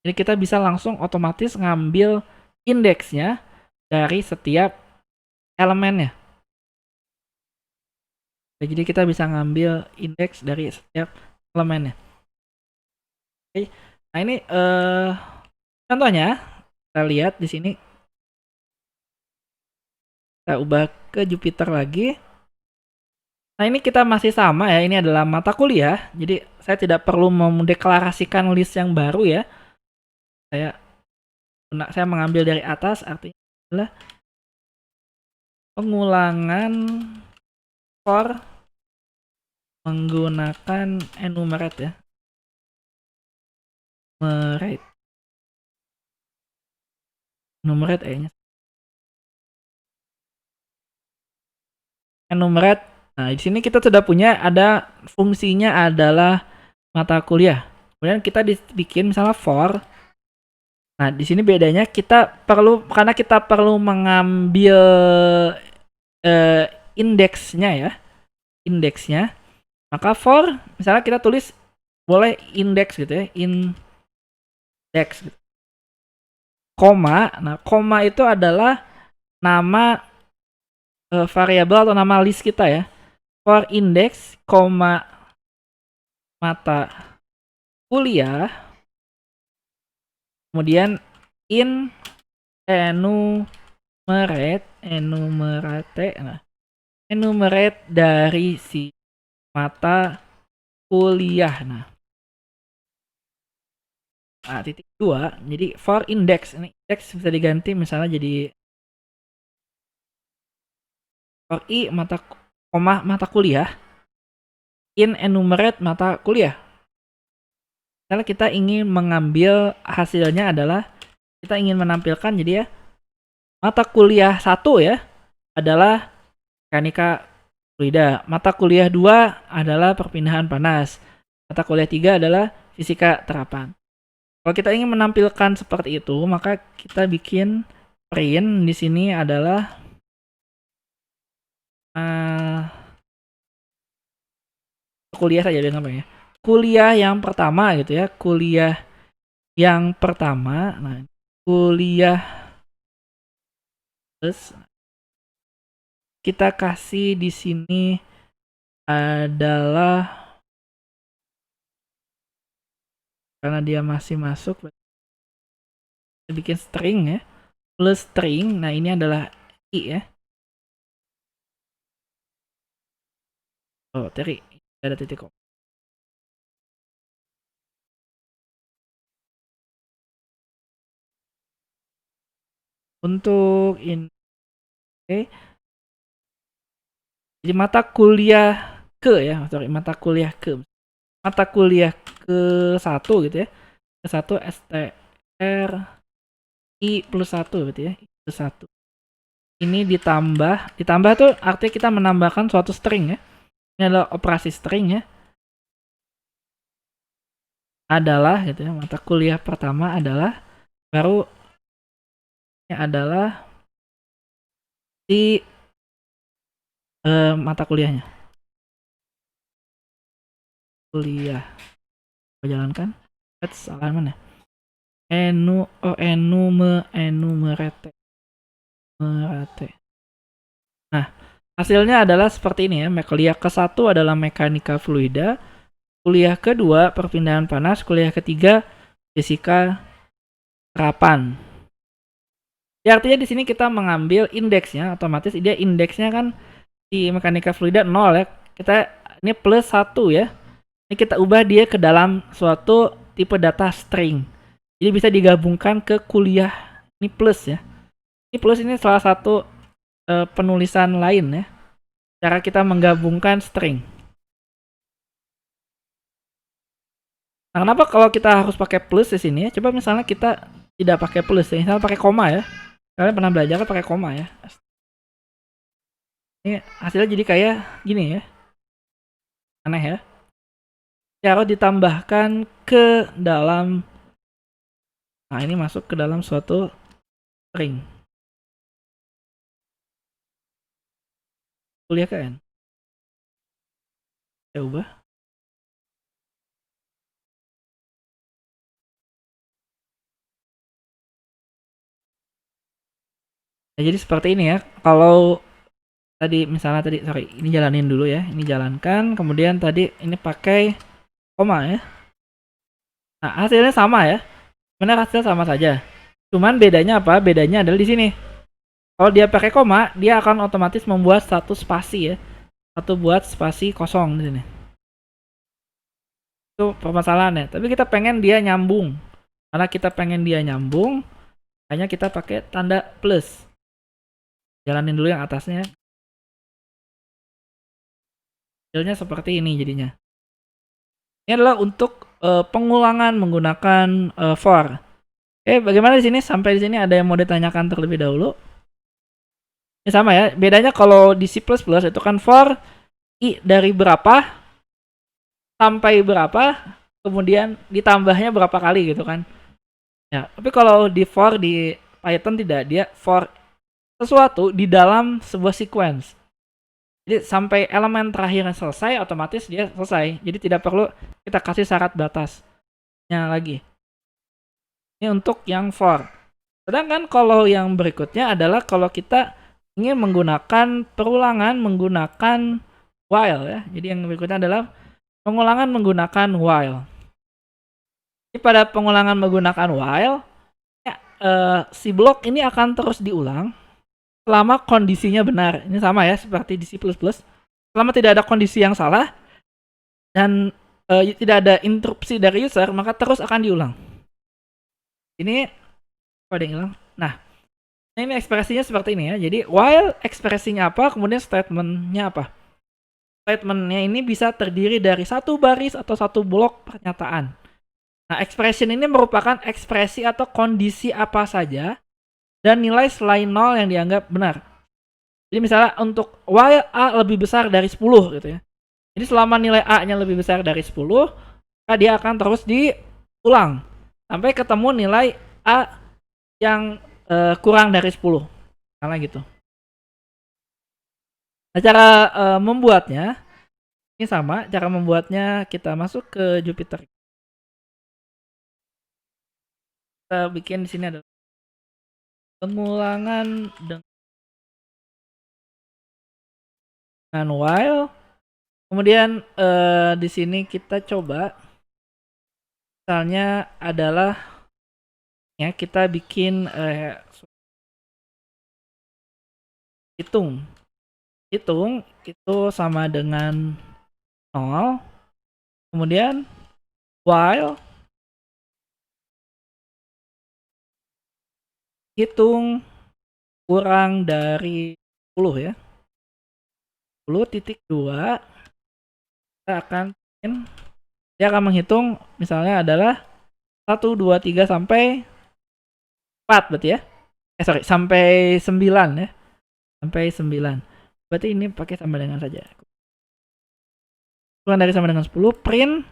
A: Jadi kita bisa langsung otomatis ngambil indeksnya dari setiap elemennya. Jadi kita bisa ngambil indeks dari setiap elemennya. Oke. Nah ini contohnya kita lihat di sini. Kita ubah ke Jupyter lagi. Nah ini kita masih sama ya, ini adalah mata kuliah. Jadi saya tidak perlu mendeklarasikan list yang baru ya. Saya mengambil dari atas, artinya adalah pengulangan for menggunakan enumerate ya. Enumerate. enumerate E-nya. Enumerate. Nah, di sini kita sudah punya ada fungsinya adalah mata kuliah. Kemudian kita bikin misalnya for. Nah, di sini bedanya kita perlu karena kita perlu mengambil eh, indeksnya ya. Indeksnya. Maka for misalnya kita tulis boleh indeks gitu ya. Index gitu. Koma. Nah, koma itu adalah nama variabel atau nama list kita ya. For index, koma mata kuliah, kemudian in enumerate dari si mata kuliah. Nah, titik 2. Jadi for index, ini index bisa diganti misalnya jadi for i mata kuliah, in enumerate mata kuliah. Misalnya kita ingin mengambil hasilnya adalah kita ingin menampilkan jadi ya mata kuliah 1 ya adalah mekanika fluida, mata kuliah 2 adalah perpindahan panas, mata kuliah 3 adalah fisika terapan. Kalau kita ingin menampilkan seperti itu, maka kita bikin print di sini adalah kuliah saja dengan apa ya? Kuliah yang pertama gitu ya, kuliah yang pertama. Nah, kuliah terus kita kasih di sini adalah karena dia masih masuk kita bikin string ya, plus string. Nah, ini adalah i ya. Oh, tadi ada titik koma. Untuk ini, oke. Jadi mata kuliah ke ya, sorry, mata kuliah ke satu gitu ya, ke satu str i plus 1 berarti ya, i plus 1. Ini ditambah tuh artinya kita menambahkan suatu string ya. Ini adalah operasi string ya. Adalah gitu ya, mata kuliah pertama adalah, baru ini adalah di mata kuliahnya. Kuliah. Jalankan. Let's alaman ya. Enumerate. Nah, hasilnya adalah seperti ini ya. Kuliah ke-1 adalah mekanika fluida, kuliah kedua perpindahan panas, kuliah ketiga fisika terapan. Ya, artinya di sini kita mengambil indeksnya, otomatis dia indeksnya kan di mekanika fluida 0 ya. Kita ini plus 1 ya. Ini kita ubah dia ke dalam suatu tipe data string. Jadi bisa digabungkan ke kuliah ini plus ya. Ini plus ini salah satu penulisan lain ya. Cara kita menggabungkan string. Nah, kenapa kalau kita harus pakai plus di sini ya? Coba misalnya kita tidak pakai plus, ya. Misalnya pakai koma ya. Kalian pernah belajar kan pakai koma ya. Ini hasilnya jadi kayak gini ya. Aneh ya. Harus ditambahkan ke dalam. Nah, ini masuk ke dalam suatu string. Kuliah kan? Saya ubah. Nah, jadi seperti ini ya. Kalau tadi misalnya sorry, ini jalanin dulu ya. Ini jalankan, kemudian tadi ini pakai koma ya. Nah, hasilnya sama ya. Benar, hasil sama saja. Cuman bedanya apa? Bedanya adalah di sini. Kalau dia pakai koma, dia akan otomatis membuat satu spasi ya. Satu buat spasi kosong di sini. Itu permasalahannya. Tapi kita pengen dia nyambung. Karena kita pengen dia nyambung, hanya kita pakai tanda plus. Jalanin dulu yang atasnya. Hasilnya seperti ini jadinya. Ini adalah untuk pengulangan menggunakan for. Bagaimana di sini? Sampai di sini ada yang mau ditanyakan terlebih dahulu? Ini sama ya. Bedanya kalau di C++ itu kan for i dari berapa sampai berapa, kemudian ditambahnya berapa kali gitu kan. Ya, tapi kalau di for di Python tidak, dia for sesuatu di dalam sebuah sequence. Jadi sampai elemen terakhirnya selesai, otomatis dia selesai. Jadi tidak perlu kita kasih syarat batasnya lagi. Ini untuk yang for. Sedangkan kalau yang berikutnya adalah kalau kita ingin menggunakan perulangan menggunakan while ya. Jadi yang berikutnya adalah pengulangan menggunakan while. Jadi pada pengulangan menggunakan while, ya, si blok ini akan terus diulang selama kondisinya benar. Ini sama ya seperti di C++. Selama tidak ada kondisi yang salah dan tidak ada interupsi dari user, maka terus akan diulang. Ini ada yang hilang. Nah, ini ekspresinya seperti ini ya. Jadi while ekspresinya apa, kemudian statementnya apa. Statementnya ini bisa terdiri dari satu baris atau satu blok pernyataan. Nah, expression ini merupakan ekspresi atau kondisi apa saja dan nilai selain 0 yang dianggap benar. Jadi misalnya untuk while A lebih besar dari 10 gitu ya. Jadi selama nilai A-nya lebih besar dari 10, maka dia akan terus diulang sampai ketemu nilai A yang kurang dari 10. Karena gitu. Nah, cara membuatnya ini sama. Cara membuatnya kita masuk ke Jupyter. Kita bikin di sini ada pengulangan dengan while. Kemudian di sini kita coba misalnya adalah ya kita bikin hitung itu sama dengan 0. Kemudian while hitung kurang dari 10 ya. 10.2 kita akan dia akan menghitung misalnya adalah 1, 2, 3 sampai 4 berarti ya. Sampai 9 ya. Sampai 9. Berarti ini pakai sama dengan saja. Kurang dari sama dengan 10, print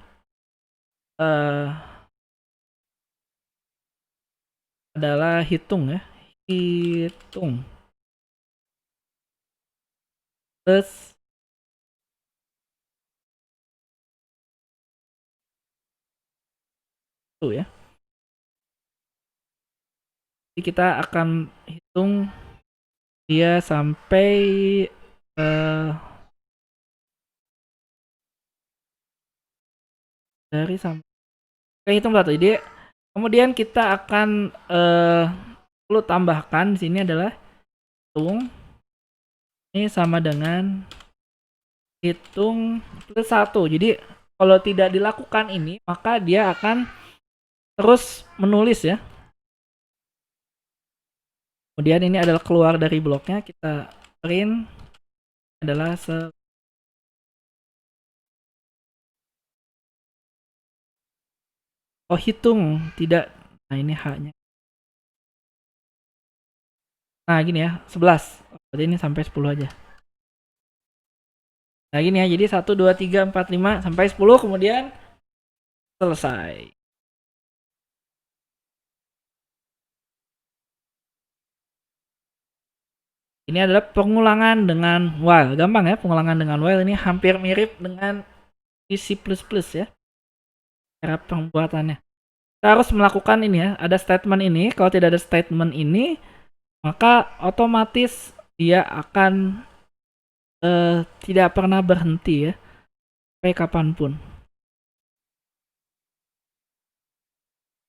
A: adalah hitung ya. Hitung. Plus itu ya. Jadi kita akan hitung dia sampai dari sampai hitung satu. Jadi kemudian kita akan perlu tambahkan di sini adalah hitung ini sama dengan hitung plus 1. Jadi kalau tidak dilakukan ini, maka dia akan terus menulis ya. Kemudian ini adalah keluar dari bloknya, kita print adalah hitung tidak. Nah, ini H-nya. Nah, gini ya, 11. Berarti ini sampai 10 aja. Nah, gini ya. Jadi 1 2 3 4 5 sampai 10 kemudian selesai. Ini adalah pengulangan dengan while. Gampang ya, pengulangan dengan while ini hampir mirip dengan C++ ya. Cara pembuatannya. Kita harus melakukan ini ya, ada statement ini. Kalau tidak ada statement ini, maka otomatis dia akan tidak pernah berhenti ya, sampai kapanpun.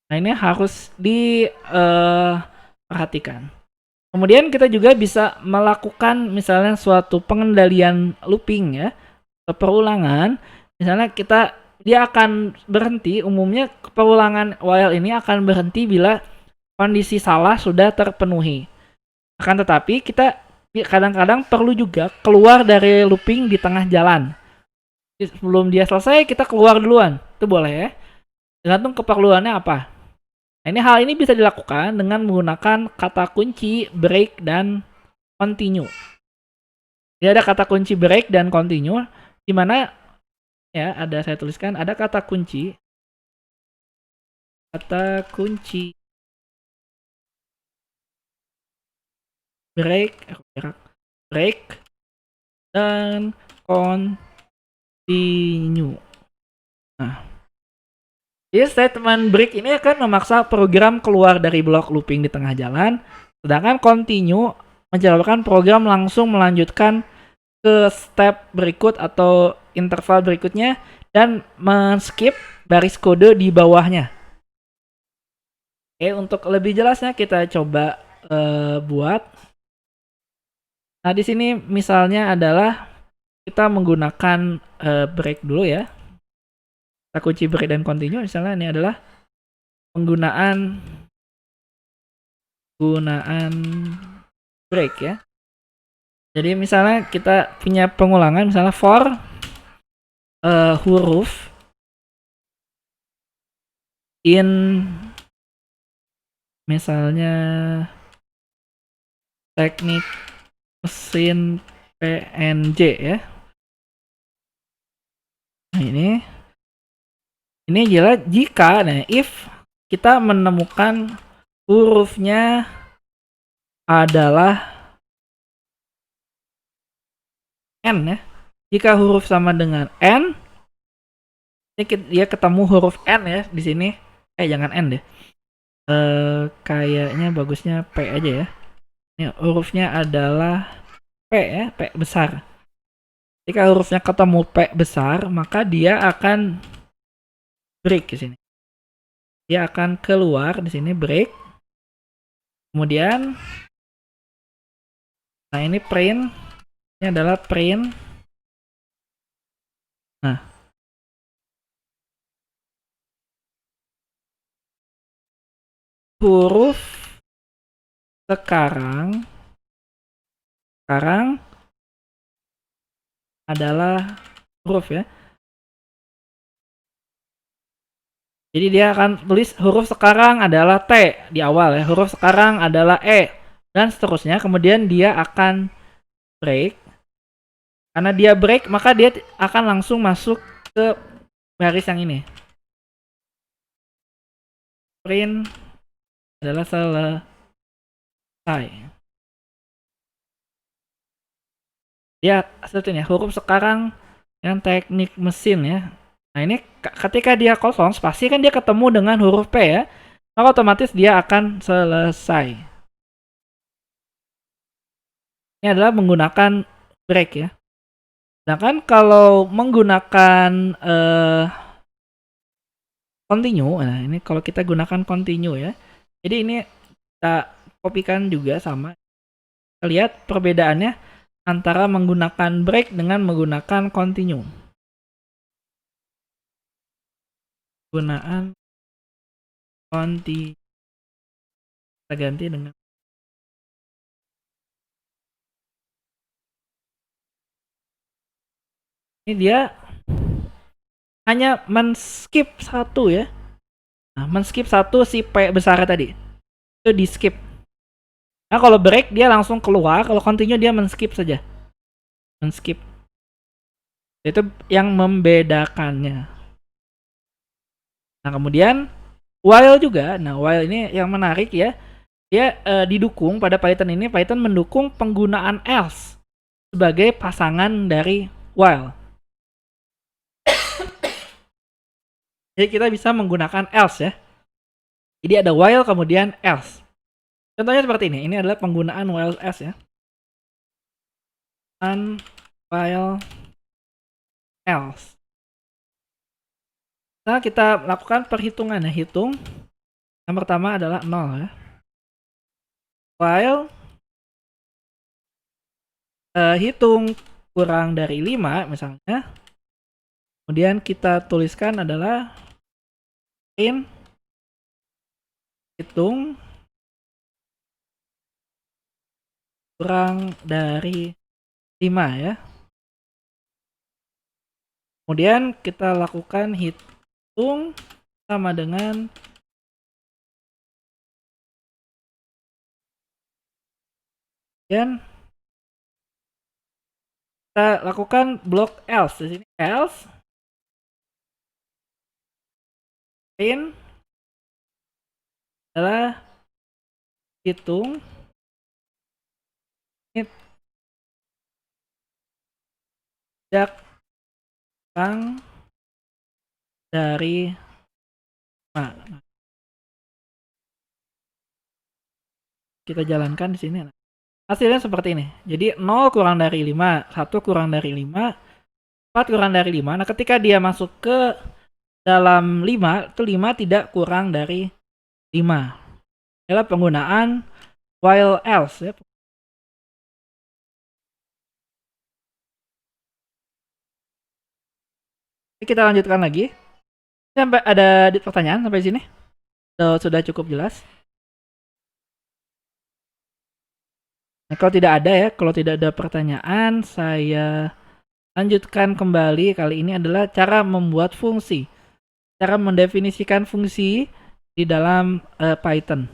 A: Nah, ini harus diperhatikan. Kemudian kita juga bisa melakukan misalnya suatu pengendalian looping ya, perulangan. Misalnya dia akan berhenti, umumnya perulangan while ini akan berhenti bila kondisi salah sudah terpenuhi. Akan tetapi kita kadang-kadang perlu juga keluar dari looping di tengah jalan. Sebelum dia selesai kita keluar duluan. Itu boleh ya. Tergantung keperluannya apa. Nah, hal ini bisa dilakukan dengan menggunakan kata kunci break dan continue. Jadi ada kata kunci break dan continue, di mana ya ada saya tuliskan ada kata kunci break dan continue. Nah, jadi statement break ini akan memaksa program keluar dari blok looping di tengah jalan, sedangkan continue menyebabkan program langsung melanjutkan ke step berikut atau interval berikutnya dan men-skip baris kode di bawahnya. Oke, untuk lebih jelasnya kita coba buat. Nah, di sini misalnya adalah kita menggunakan break dulu ya. Kita kunci break dan continue. Misalnya ini adalah penggunaan break ya. Jadi misalnya kita punya pengulangan, misalnya for huruf in misalnya teknik mesin PNJ ya. Nah, ini jelas jika if kita menemukan hurufnya adalah N ya. Jika huruf sama dengan N, ini dia ketemu huruf N ya di sini. Jangan N deh. Kayaknya bagusnya P aja ya. Ini hurufnya adalah P ya, P besar. Jika hurufnya ketemu P besar, maka dia akan break di sini. Dia akan keluar di sini break. Kemudian nah ini print. Ini adalah print. Nah, huruf sekarang adalah huruf ya. Jadi dia akan tulis huruf sekarang adalah T di awal ya. Huruf sekarang adalah E dan seterusnya. Kemudian dia akan break. Karena dia break, maka dia akan langsung masuk ke baris yang ini. Print adalah selesai. Dia seperti ini, huruf sekarang yang teknik mesin ya. Nah ini ketika dia kosong, pasti kan dia ketemu dengan huruf P ya. Maka otomatis dia akan selesai. Ini adalah menggunakan break ya. Sedangkan kalau menggunakan continue, nah ini kalau kita gunakan continue ya. Jadi ini kita kopikan juga sama. Kita lihat perbedaannya antara menggunakan break dengan menggunakan continue. Penggunaan continue kita ganti dengan ini dia hanya men-skip satu ya. Nah, men-skip satu si P besar tadi. Itu di skip. Nah, kalau break dia langsung keluar, kalau continue dia men-skip saja. Men-skip. Itu yang membedakannya. Nah, kemudian while juga. Nah, while ini yang menarik ya. Dia didukung pada Python ini, Python mendukung penggunaan else sebagai pasangan dari while. Jadi kita bisa menggunakan else ya. Jadi ada while kemudian else. Contohnya seperti ini. Ini adalah penggunaan while else ya. And while else. Nah, kita lakukan perhitungan ya. Hitung. Yang pertama adalah 0 ya. While hitung kurang dari 5 misalnya. Kemudian kita tuliskan adalah in hitung kurang dari 5 ya. Kemudian kita lakukan hitung sama dengan Dan kita lakukan blok else di sini, else print adalah hitung ini datang dari kita jalankan di sini. Hasilnya seperti ini. Jadi 0 kurang dari 5, 1 kurang dari 5, 4 kurang dari 5. Nah, ketika dia masuk ke dalam 5, itu 5 tidak kurang dari 5. Adalah penggunaan while else ya. Kita lanjutkan lagi. Sampai ada pertanyaan sampai sini? Sudah cukup jelas? Nah, kalau tidak ada ya, kalau tidak ada pertanyaan, saya lanjutkan kembali. Kali ini adalah cara membuat fungsi. Cara mendefinisikan fungsi di dalam Python.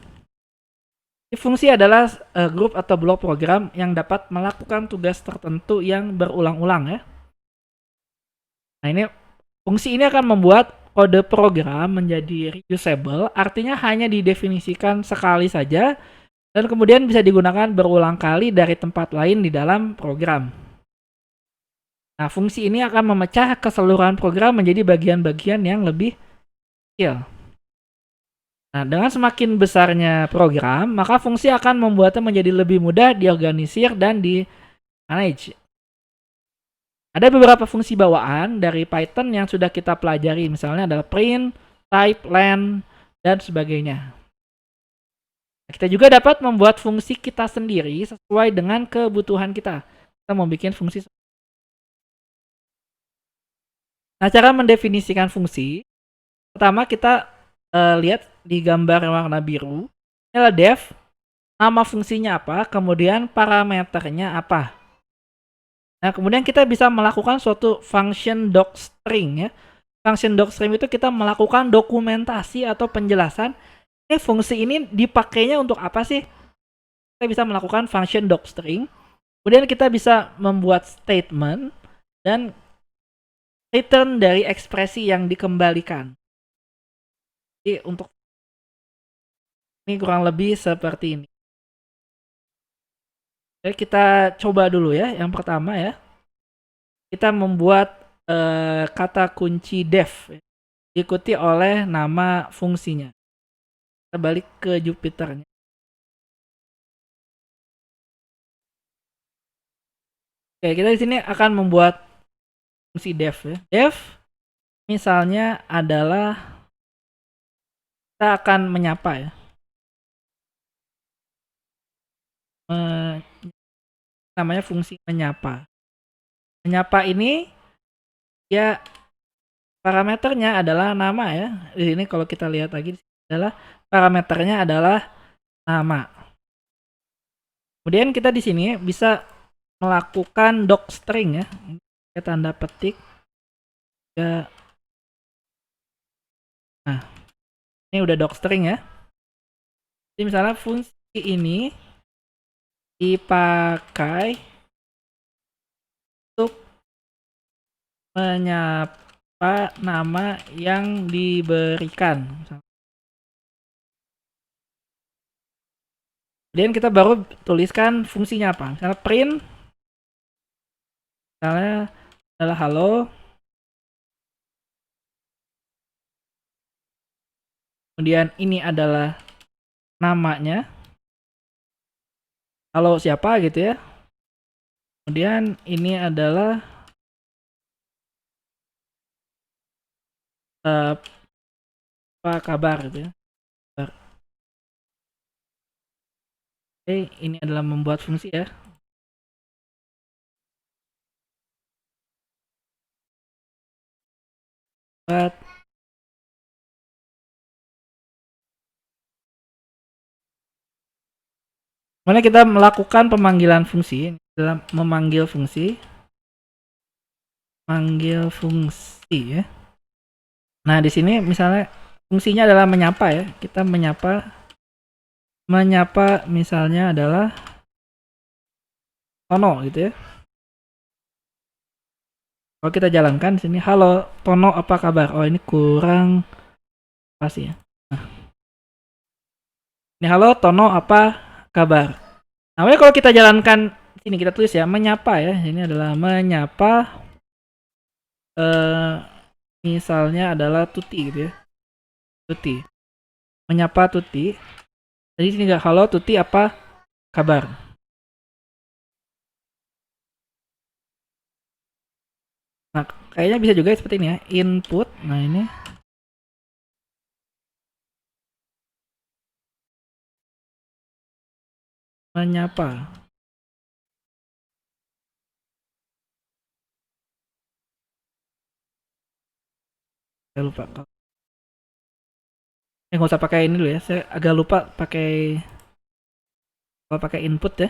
A: Fungsi adalah grup atau blok program yang dapat melakukan tugas tertentu yang berulang-ulang ya. Nah, ini fungsi ini akan membuat kode program menjadi reusable, artinya hanya didefinisikan sekali saja dan kemudian bisa digunakan berulang kali dari tempat lain di dalam program. Nah, fungsi ini akan memecah keseluruhan program menjadi bagian-bagian yang lebih kecil. Nah, dengan semakin besarnya program, maka fungsi akan membuatnya menjadi lebih mudah diorganisir dan di-manage. Ada beberapa fungsi bawaan dari Python yang sudah kita pelajari, misalnya adalah print, type, len, dan sebagainya. Kita juga dapat membuat fungsi kita sendiri sesuai dengan kebutuhan kita. Kita mau bikin fungsi. Nah, cara mendefinisikan fungsi, pertama kita lihat di gambar warna biru. Ini adalah def, nama fungsinya apa, kemudian parameternya apa. Nah, kemudian kita bisa melakukan suatu function docstring ya. Function docstring itu kita melakukan dokumentasi atau penjelasan. Fungsi ini dipakainya untuk apa sih? Kita bisa melakukan function docstring. Kemudian kita bisa membuat statement dan return dari ekspresi yang dikembalikan. Jadi untuk ini kurang lebih seperti ini. Oke, kita coba dulu ya. Yang pertama ya, kita membuat kata kunci def diikuti oleh nama fungsinya. Kita balik ke Jupyternya. Oke, kita di sini akan membuat fungsi def ya. Def misalnya adalah kita akan menyapa ya. Namanya fungsi menyapa. Menyapa ini ya parameternya adalah nama ya. Di sini kalau kita lihat lagi adalah parameternya adalah nama. Kemudian kita di sini bisa melakukan docstring ya. Kita tanda petik ya. Nah, ini udah docstring ya. Jadi misalnya fungsi ini dipakai untuk menyapa nama yang diberikan. Kemudian kita baru tuliskan fungsinya apa. Misalnya print, misalnya adalah halo. Kemudian ini adalah namanya. Halo siapa gitu ya. Kemudian ini adalah apa kabar gitu ya. Oke, ini adalah membuat fungsi ya. Buat mana kita melakukan pemanggilan fungsi dalam memanggil fungsi, manggil fungsi ya. Nah, di sini misalnya fungsinya adalah menyapa ya. Kita menyapa misalnya adalah Tono gitu ya. Kalau kita jalankan di sini, halo Tono apa kabar? Oh ini kurang pasti ya. Nah, ini halo Tono apa kabar? Namanya kalau kita jalankan sini kita tulis ya menyapa ya. Ini adalah menyapa. Eh, misalnya adalah Tuti gitu ya. Tuti. Menyapa Tuti. Tadi sini nggak halo Tuti apa kabar? Nah, kayaknya bisa juga seperti ini ya. Input. Nah, ini menyapa. Saya lupa. Nggak usah pakai ini dulu ya. Saya agak lupa pakai kalau pakai input ya.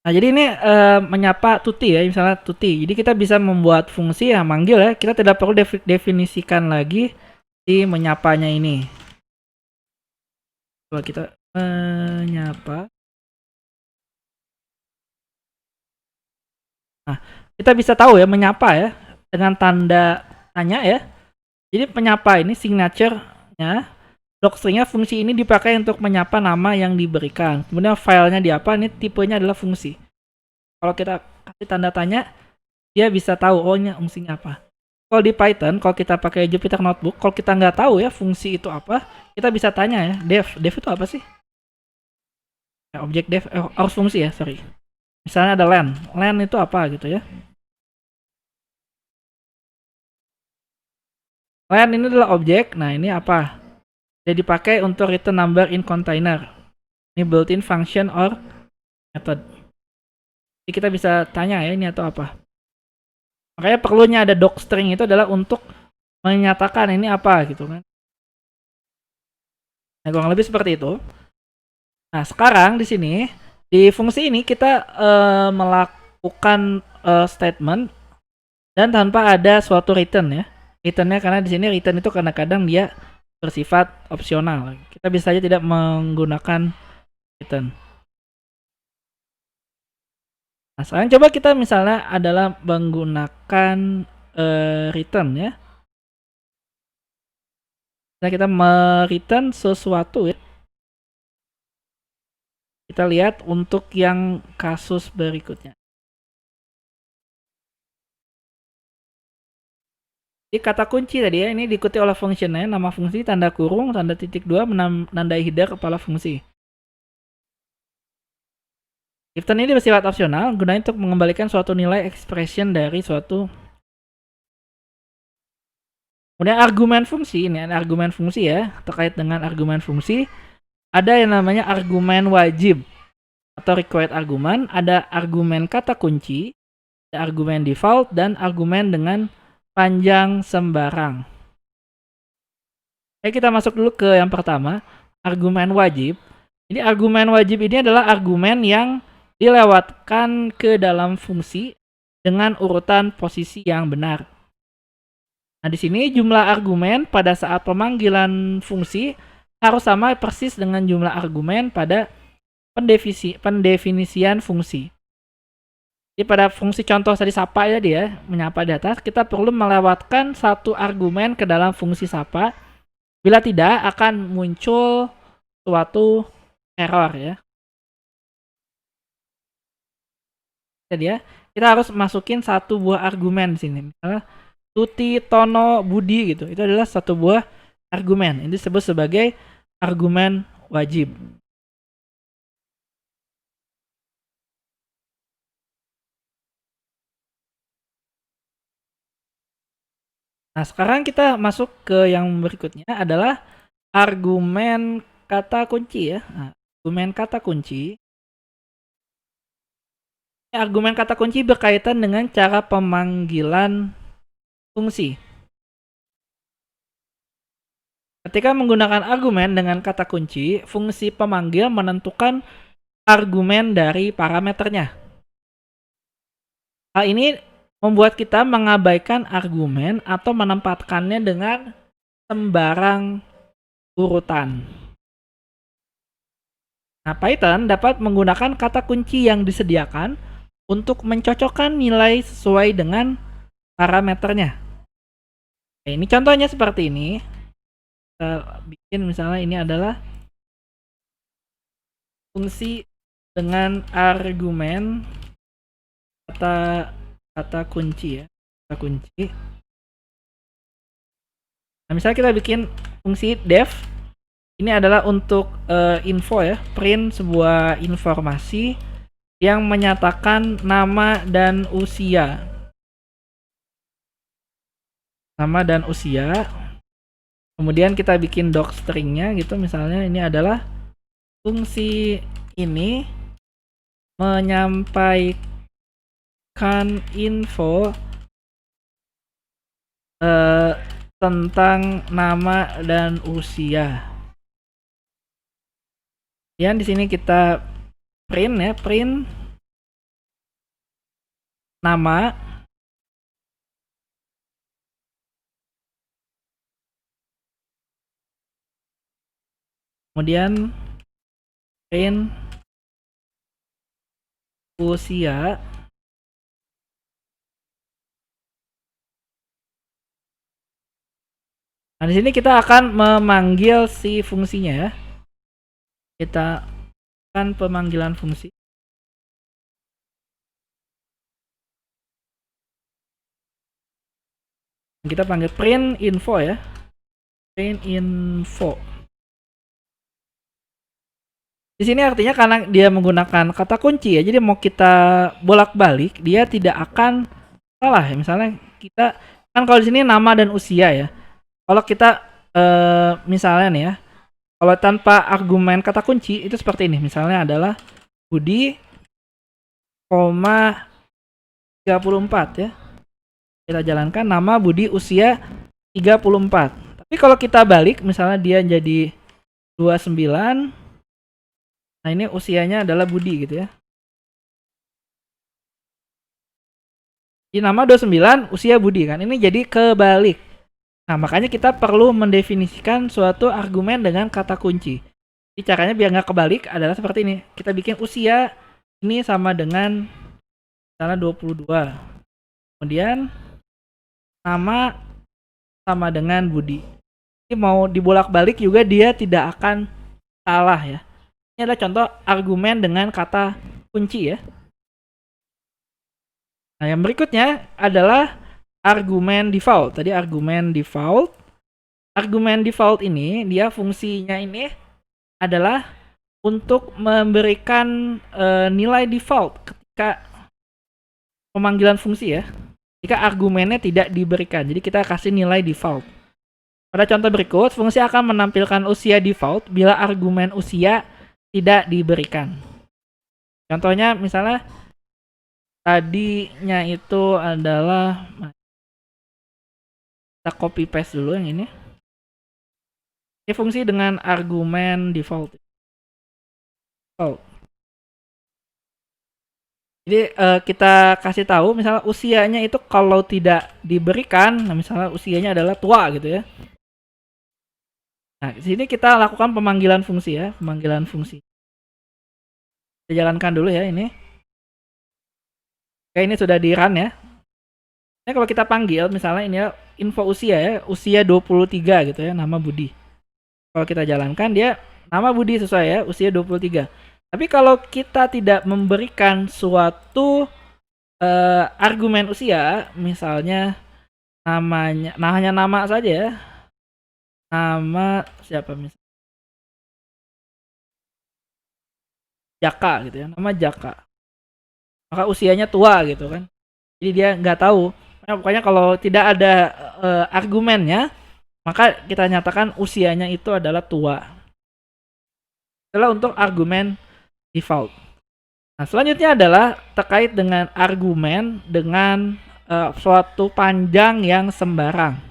A: Nah, jadi ini menyapa Tuti ya, misalnya Tuti. Jadi kita bisa membuat fungsi yang manggil ya. Kita tidak perlu definisikan lagi si menyapanya ini. Coba kita menyapa. Nah, kita bisa tahu ya menyapa ya dengan tanda tanya ya. Jadi penyapa ini signature-nya docstringnya fungsi ini dipakai untuk menyapa nama yang diberikan. Kemudian filenya di apa? Ini tipenya adalah fungsi. Kalau kita kasih tanda tanya, dia bisa tahu oh ini fungsinya apa. Kalau di Python, kalau kita pakai Jupyter Notebook, kalau kita nggak tahu ya fungsi itu apa, kita bisa tanya ya, dev itu apa sih? Ya, objek dev harus fungsi ya, sorry. Misalnya ada len itu apa gitu ya. Len ini adalah objek, nah ini apa? Dia dipakai untuk return number in container. Ini built-in function or method. Jadi kita bisa tanya ya ini atau apa. Makanya perlunya ada docstring itu adalah untuk menyatakan ini apa gitu kan. Nah, kurang lebih seperti itu. Nah, sekarang di sini di fungsi ini kita melakukan statement dan tanpa ada suatu return ya. Returnnya karena di sini return itu kadang-kadang dia bersifat opsional. Kita bisa saja tidak menggunakan return. Nah, sekarang coba kita misalnya adalah menggunakan return ya. Nah, kita return sesuatu ya. Kita lihat untuk yang kasus berikutnya. Jadi kata kunci tadi ya, ini diikuti oleh functionnya, nama fungsi, tanda kurung, tanda titik 2, menandai header kepala fungsi. If turn ini bersifat opsional, gunanya untuk mengembalikan suatu nilai expression dari suatu. Kemudian argumen fungsi, ini ada argumen fungsi ya, terkait dengan argumen fungsi, ada yang namanya argumen wajib atau required argument, ada argumen kata kunci, ada argumen default, dan argumen dengan panjang sembarang. Kita masuk dulu ke yang pertama, argumen wajib. Jadi argumen wajib ini adalah argumen yang dilewatkan ke dalam fungsi dengan urutan posisi yang benar. Nah, di sini jumlah argumen pada saat pemanggilan fungsi harus sama persis dengan jumlah argumen pada pendefinisian fungsi. Jadi pada fungsi contoh tadi sapa ya dia menyapa di atas, kita perlu melewatkan satu argumen ke dalam fungsi sapa. Bila tidak akan muncul suatu error ya. Jadi ya, kita harus masukin satu buah argumen di sini. Misalnya Tuti, Tono, Budi gitu. Itu adalah satu buah argumen. Ini disebut sebagai argumen wajib. Nah, sekarang kita masuk ke yang berikutnya adalah argumen kata kunci ya. Nah, argumen kata kunci. Argumen kata kunci berkaitan dengan cara pemanggilan fungsi. Ketika menggunakan argumen dengan kata kunci, fungsi pemanggil menentukan argumen dari parameternya. Hal ini membuat kita mengabaikan argumen atau menempatkannya dengan sembarang urutan. Nah, Python dapat menggunakan kata kunci yang disediakan untuk mencocokkan nilai sesuai dengan parameternya. Oke, ini contohnya seperti ini. Kita bikin misalnya ini adalah fungsi dengan argumen kata kunci ya, kata kunci. Nah, misalnya kita bikin fungsi def. Ini adalah untuk info ya, print sebuah informasi yang menyatakan nama dan usia. Nama dan usia. Kemudian kita bikin docstringnya gitu, misalnya ini adalah fungsi ini menyampaikan info tentang nama dan usia. Kemudian di sini kita print ya, print nama. Kemudian print usia. Nah, di sini kita akan memanggil si fungsinya ya. Kita akan pemanggilan fungsi. Kita panggil print info ya. Print info. Di sini artinya karena dia menggunakan kata kunci ya, jadi mau kita bolak-balik dia tidak akan salah ya. Misalnya kita kan kalau di sini nama dan usia ya. Kalau kita misalnya nih ya, kalau tanpa argumen kata kunci itu seperti ini. Misalnya adalah Budi, 34 ya. Kita jalankan nama Budi usia 34. Tapi kalau kita balik misalnya dia jadi 29. Nah, ini usianya adalah Budi gitu ya. Di nama 29, usia Budi kan. Ini jadi kebalik. Nah, makanya kita perlu mendefinisikan suatu argumen dengan kata kunci. Jadi caranya biar nggak kebalik adalah seperti ini. Kita bikin usia ini sama dengan misalnya 22. Kemudian nama sama dengan Budi. Ini mau dibolak-balik juga dia tidak akan salah ya. Ini adalah contoh argumen dengan kata kunci ya. Nah, yang berikutnya adalah argumen default. Tadi argumen default. Argumen default ini dia fungsinya ini adalah untuk memberikan nilai default ketika pemanggilan fungsi ya. Jika argumennya tidak diberikan. Jadi kita kasih nilai default. Pada contoh berikut, fungsi akan menampilkan usia default bila argumen usia tidak diberikan. Contohnya misalnya tadinya itu adalah, kita copy paste dulu yang ini. Ini fungsi dengan argumen default. Jadi kita kasih tahu misalnya usianya itu kalau tidak diberikan, nah misalnya usianya adalah tua gitu ya. Nah, di sini kita lakukan pemanggilan fungsi ya, pemanggilan fungsi. Kita jalankan dulu ya ini. Oke, ini sudah di run ya. Ini kalau kita panggil misalnya ini ya, info usia ya, usia 23 gitu ya, nama Budi. Kalau kita jalankan dia nama Budi sesuai ya, usia 23. Tapi kalau kita tidak memberikan suatu argumen usia, misalnya namanya, nah hanya nama saja ya. Nama siapa misalnya? Jaka gitu ya, nama Jaka. Maka usianya tua gitu kan. Jadi dia nggak tahu. Pokoknya kalau tidak ada argumennya, maka kita nyatakan usianya itu adalah tua. Itulah untuk argumen default. Nah, selanjutnya adalah terkait dengan argumen dengan suatu panjang yang sembarang.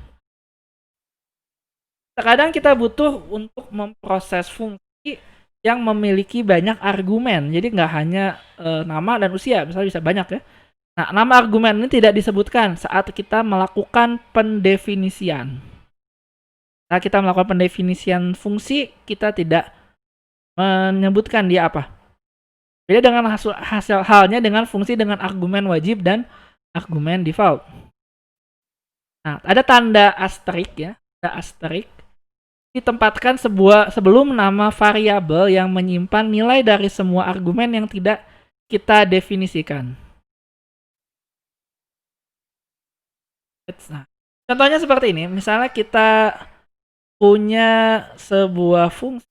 A: Terkadang kita butuh untuk memproses fungsi yang memiliki banyak argumen. Jadi nggak hanya nama dan usia, misalnya bisa banyak ya. Nah, nama argumen ini tidak disebutkan saat kita melakukan pendefinisian. Saat kita melakukan pendefinisian fungsi, kita tidak menyebutkan dia apa. Beda dengan hasil halnya dengan fungsi dengan argumen wajib dan argumen default. Nah, ada tanda asterik ya, ada asterik ditempatkan sebelum nama variabel yang menyimpan nilai dari semua argumen yang tidak kita definisikan. Nah, contohnya seperti ini, misalnya kita punya sebuah fungsi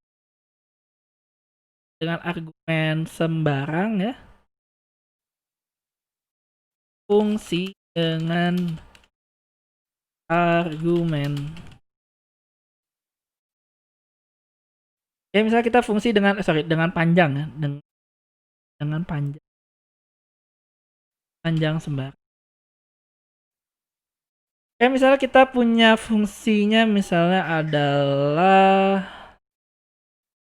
A: dengan argumen sembarang ya, fungsi dengan argumen. Ya misalnya kita fungsi dengan dengan panjang ya, dengan panjang sembarang. Kayak misalnya kita punya fungsinya misalnya adalah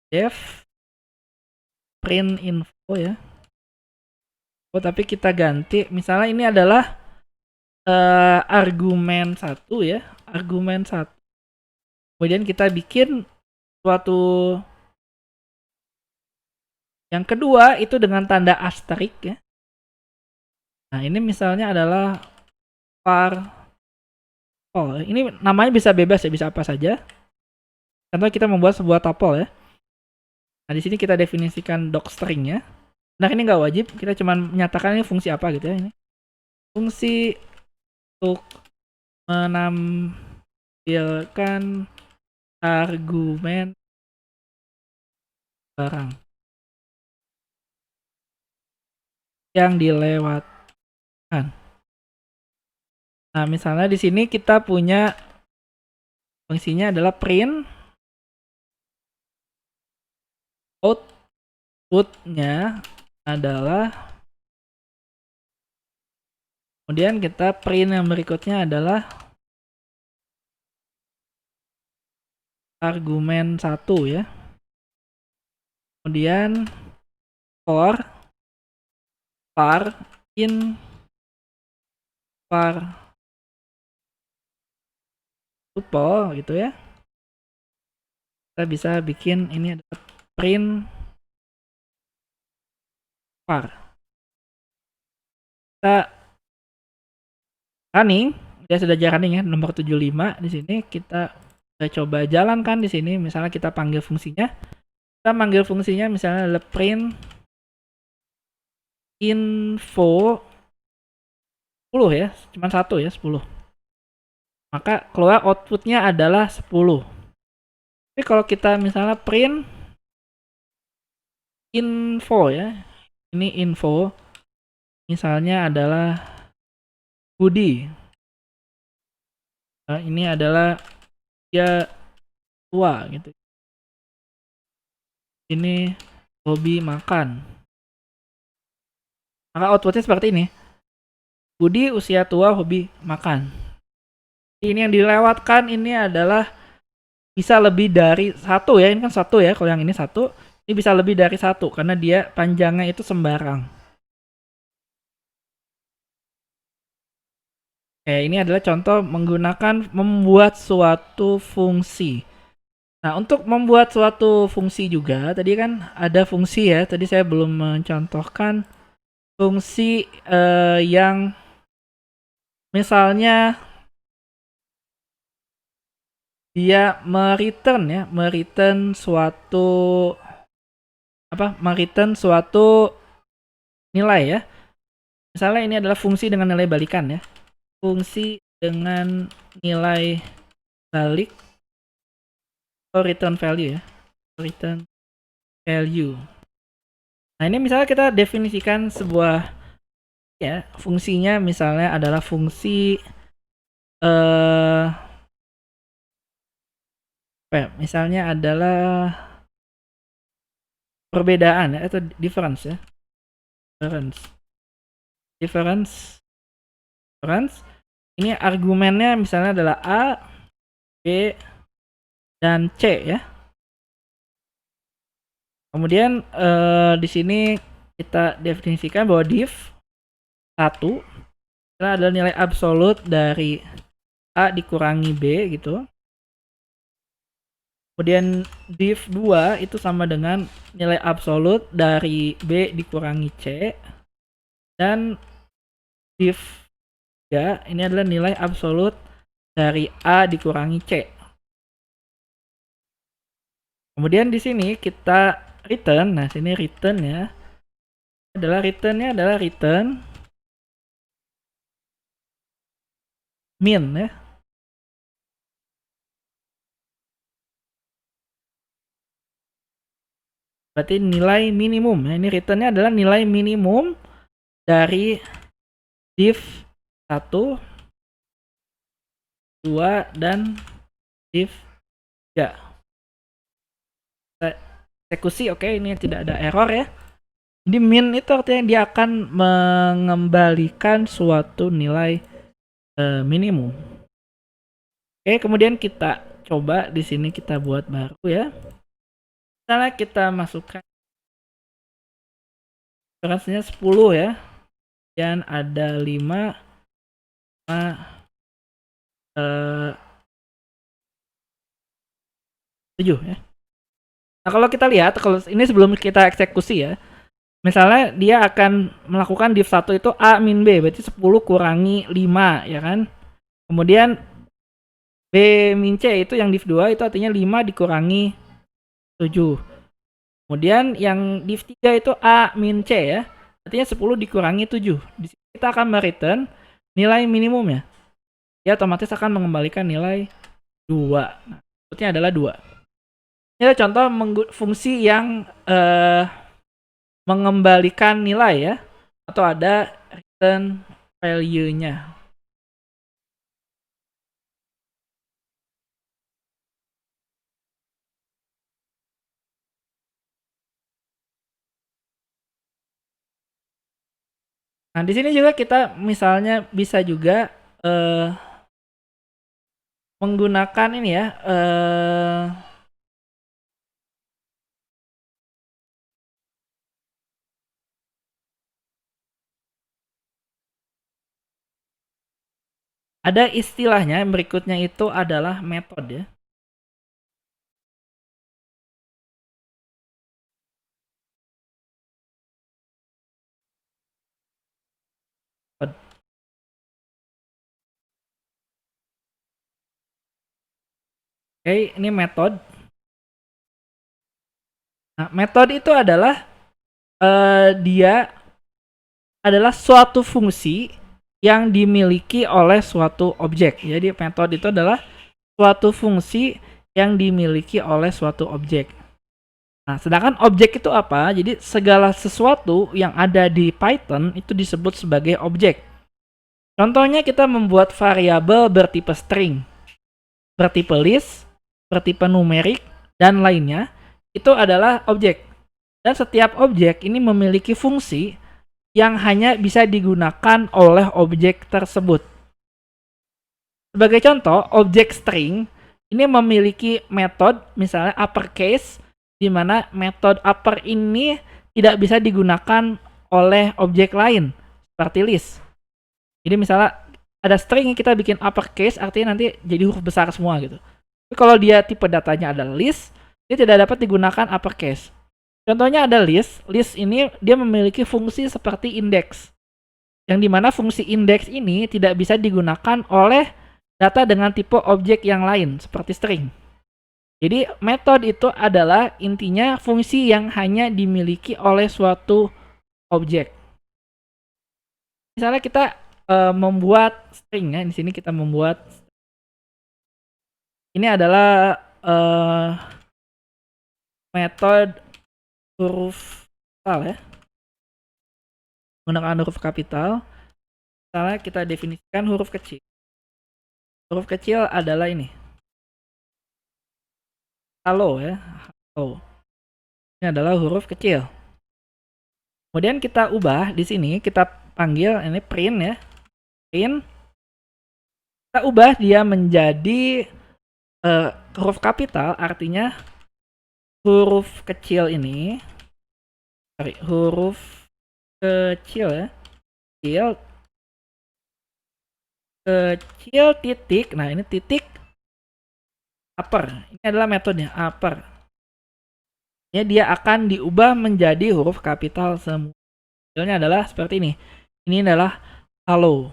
A: def print info ya. Oh, tapi kita ganti misalnya ini adalah argumen 1 ya, argumen 1. Kemudian kita bikin suatu yang kedua itu dengan tanda asterik ya. Nah, ini misalnya adalah var. Oh, ini namanya bisa bebas ya, bisa apa saja. Contoh kita membuat sebuah tuple ya. Nah, di sini kita definisikan docstring ya. Nah, ini nggak wajib, kita cuma menyatakan ini fungsi apa gitu ya ini. Fungsi untuk menampilkan argumen barang yang dilewatkan. Nah, misalnya di sini kita punya fungsinya adalah print outputnya adalah, kemudian kita print yang berikutnya adalah argumen 1 ya. Kemudian for var in var tuple gitu ya. Kita bisa bikin ini adalah print var. Kita running, dia sudah running ya, nomor 75 di sini kita coba jalankan di sini. Misalnya kita panggil fungsinya. Kita panggil fungsinya misalnya adalah print info 10 ya, cuma 1 ya, 10. Maka keluar outputnya adalah 10. Tapi kalau kita misalnya print info ya, ini info misalnya adalah Budi. Nah, ini adalah dia tua gitu. Ini hobi makan. Maka outputnya seperti ini. Budi usia tua hobi makan. Ini yang dilewatkan ini adalah bisa lebih dari 1 ya. Ini kan 1 ya. Kalau yang ini 1, ini bisa lebih dari 1 karena dia panjangnya itu sembarang. Ini adalah contoh menggunakan membuat suatu fungsi. Nah, untuk membuat suatu fungsi juga, tadi kan ada fungsi ya. Tadi saya belum mencontohkan fungsi yang misalnya dia mereturn suatu nilai ya. Misalnya ini adalah fungsi dengan nilai balikan ya. Fungsi dengan nilai balik atau return value ya. Return value. Nah, ini misalnya kita definisikan sebuah ya, fungsinya misalnya adalah fungsi misalnya adalah perbedaan ya, atau difference ya. Difference. Ini argumennya misalnya adalah A, B, dan C ya. Kemudian di sini kita definisikan bahwa div 1 adalah nilai absolut dari A dikurangi B gitu. Kemudian div 2 itu sama dengan nilai absolut dari B dikurangi C. Dan div 3 ini adalah nilai absolut dari A dikurangi C. Kemudian di sini kita return. Nah, sini return ya. Returnnya adalah return min ya. Berarti nilai minimum ya. Ini returnnya adalah nilai minimum dari div 1, 2, dan div 3. Kita eksekusi, oke, ini tidak ada error ya. Jadi min itu artinya dia akan mengembalikan suatu nilai minimum. Oke, kemudian kita coba di sini kita buat baru ya. Misalnya kita masukkan referensinya 10 ya. Dan ada 5 7 ya. Nah, kalau kita lihat, kalau ini sebelum kita eksekusi ya, misalnya dia akan melakukan div 1 itu A min B, berarti 10 kurangi 5 ya kan. Kemudian B min C itu yang div 2 itu artinya 5 dikurangi 7. Kemudian yang div 3 itu A min C ya, artinya 10 dikurangi 7. Di sini kita akan mereturn nilai minimumnya. Dia otomatis akan mengembalikan nilai 2. Nah, inputnya adalah 2. Ini adalah contoh fungsi yang mengembalikan nilai ya, atau ada return value-nya. Nah, di sini juga kita misalnya bisa juga menggunakan ini ya, ada istilahnya berikutnya itu adalah metode ya. Oke, ini metode. Nah, metode itu adalah dia adalah suatu fungsi yang dimiliki oleh suatu objek. Jadi metode itu adalah suatu fungsi yang dimiliki oleh suatu objek. Nah, sedangkan objek itu apa? Jadi segala sesuatu yang ada di Python itu disebut sebagai objek. Contohnya kita membuat variabel bertipe string, bertipe list, bertipe numerik, dan lainnya. Itu adalah objek. Dan setiap objek ini memiliki fungsi yang hanya bisa digunakan oleh objek tersebut. Sebagai contoh, objek string ini memiliki metode misalnya uppercase, di mana metode upper ini tidak bisa digunakan oleh objek lain seperti list. Jadi misalnya ada string yang kita bikin uppercase, artinya nanti jadi huruf besar semua gitu. Tapi kalau dia tipe datanya adalah list, dia tidak dapat digunakan uppercase. Contohnya ada list. List ini dia memiliki fungsi seperti index, yang dimana fungsi index ini tidak bisa digunakan oleh data dengan tipe objek yang lain seperti string. Jadi metode itu adalah intinya fungsi yang hanya dimiliki oleh suatu objek. Misalnya kita membuat string ya, di sini kita membuat ini adalah metode huruf kapital ya, menggunakan huruf kapital. Misalnya kita definisikan huruf kecil. Huruf kecil adalah ini, halo ya, halo. Ini adalah huruf kecil. Kemudian kita ubah di sini, kita panggil ini print ya, print. Kita ubah dia menjadi huruf kapital, artinya huruf kecil ini, huruf kecil ya, kecil titik. Nah, ini titik upper. Ini adalah metodenya upper. Ya, dia akan diubah menjadi huruf kapital semua. Hasilnya adalah seperti ini. Ini adalah halo.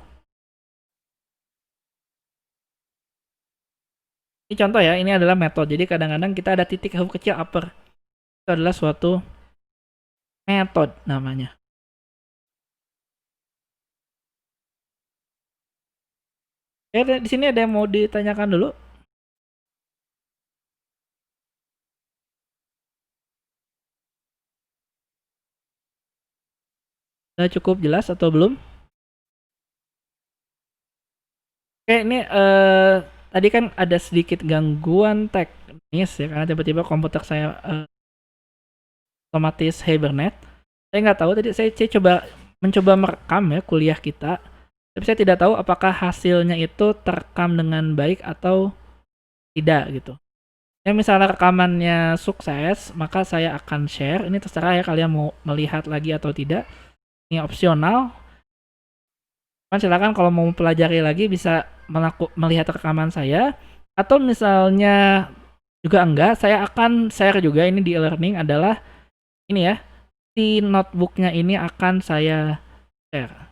A: Ini contoh ya, ini adalah metode. Jadi kadang-kadang kita ada titik huruf kecil upper. Itu adalah suatu metode namanya. Di sini ada yang mau ditanyakan dulu? Sudah cukup jelas atau belum? Oke, ini tadi kan ada sedikit gangguan teknis ya, karena tiba-tiba komputer saya otomatis hibernate. Saya nggak tahu tadi saya mencoba merekam ya kuliah kita, tapi saya tidak tahu apakah hasilnya itu terekam dengan baik atau tidak gitu. Ya misalnya rekamannya sukses, maka saya akan share. Ini terserah ya kalian mau melihat lagi atau tidak. Ini opsional. Silakan kalau mau pelajari lagi bisa melihat rekaman saya. Atau misalnya juga enggak, saya akan share juga ini di e-learning adalah ini ya, si notebooknya ini akan saya share.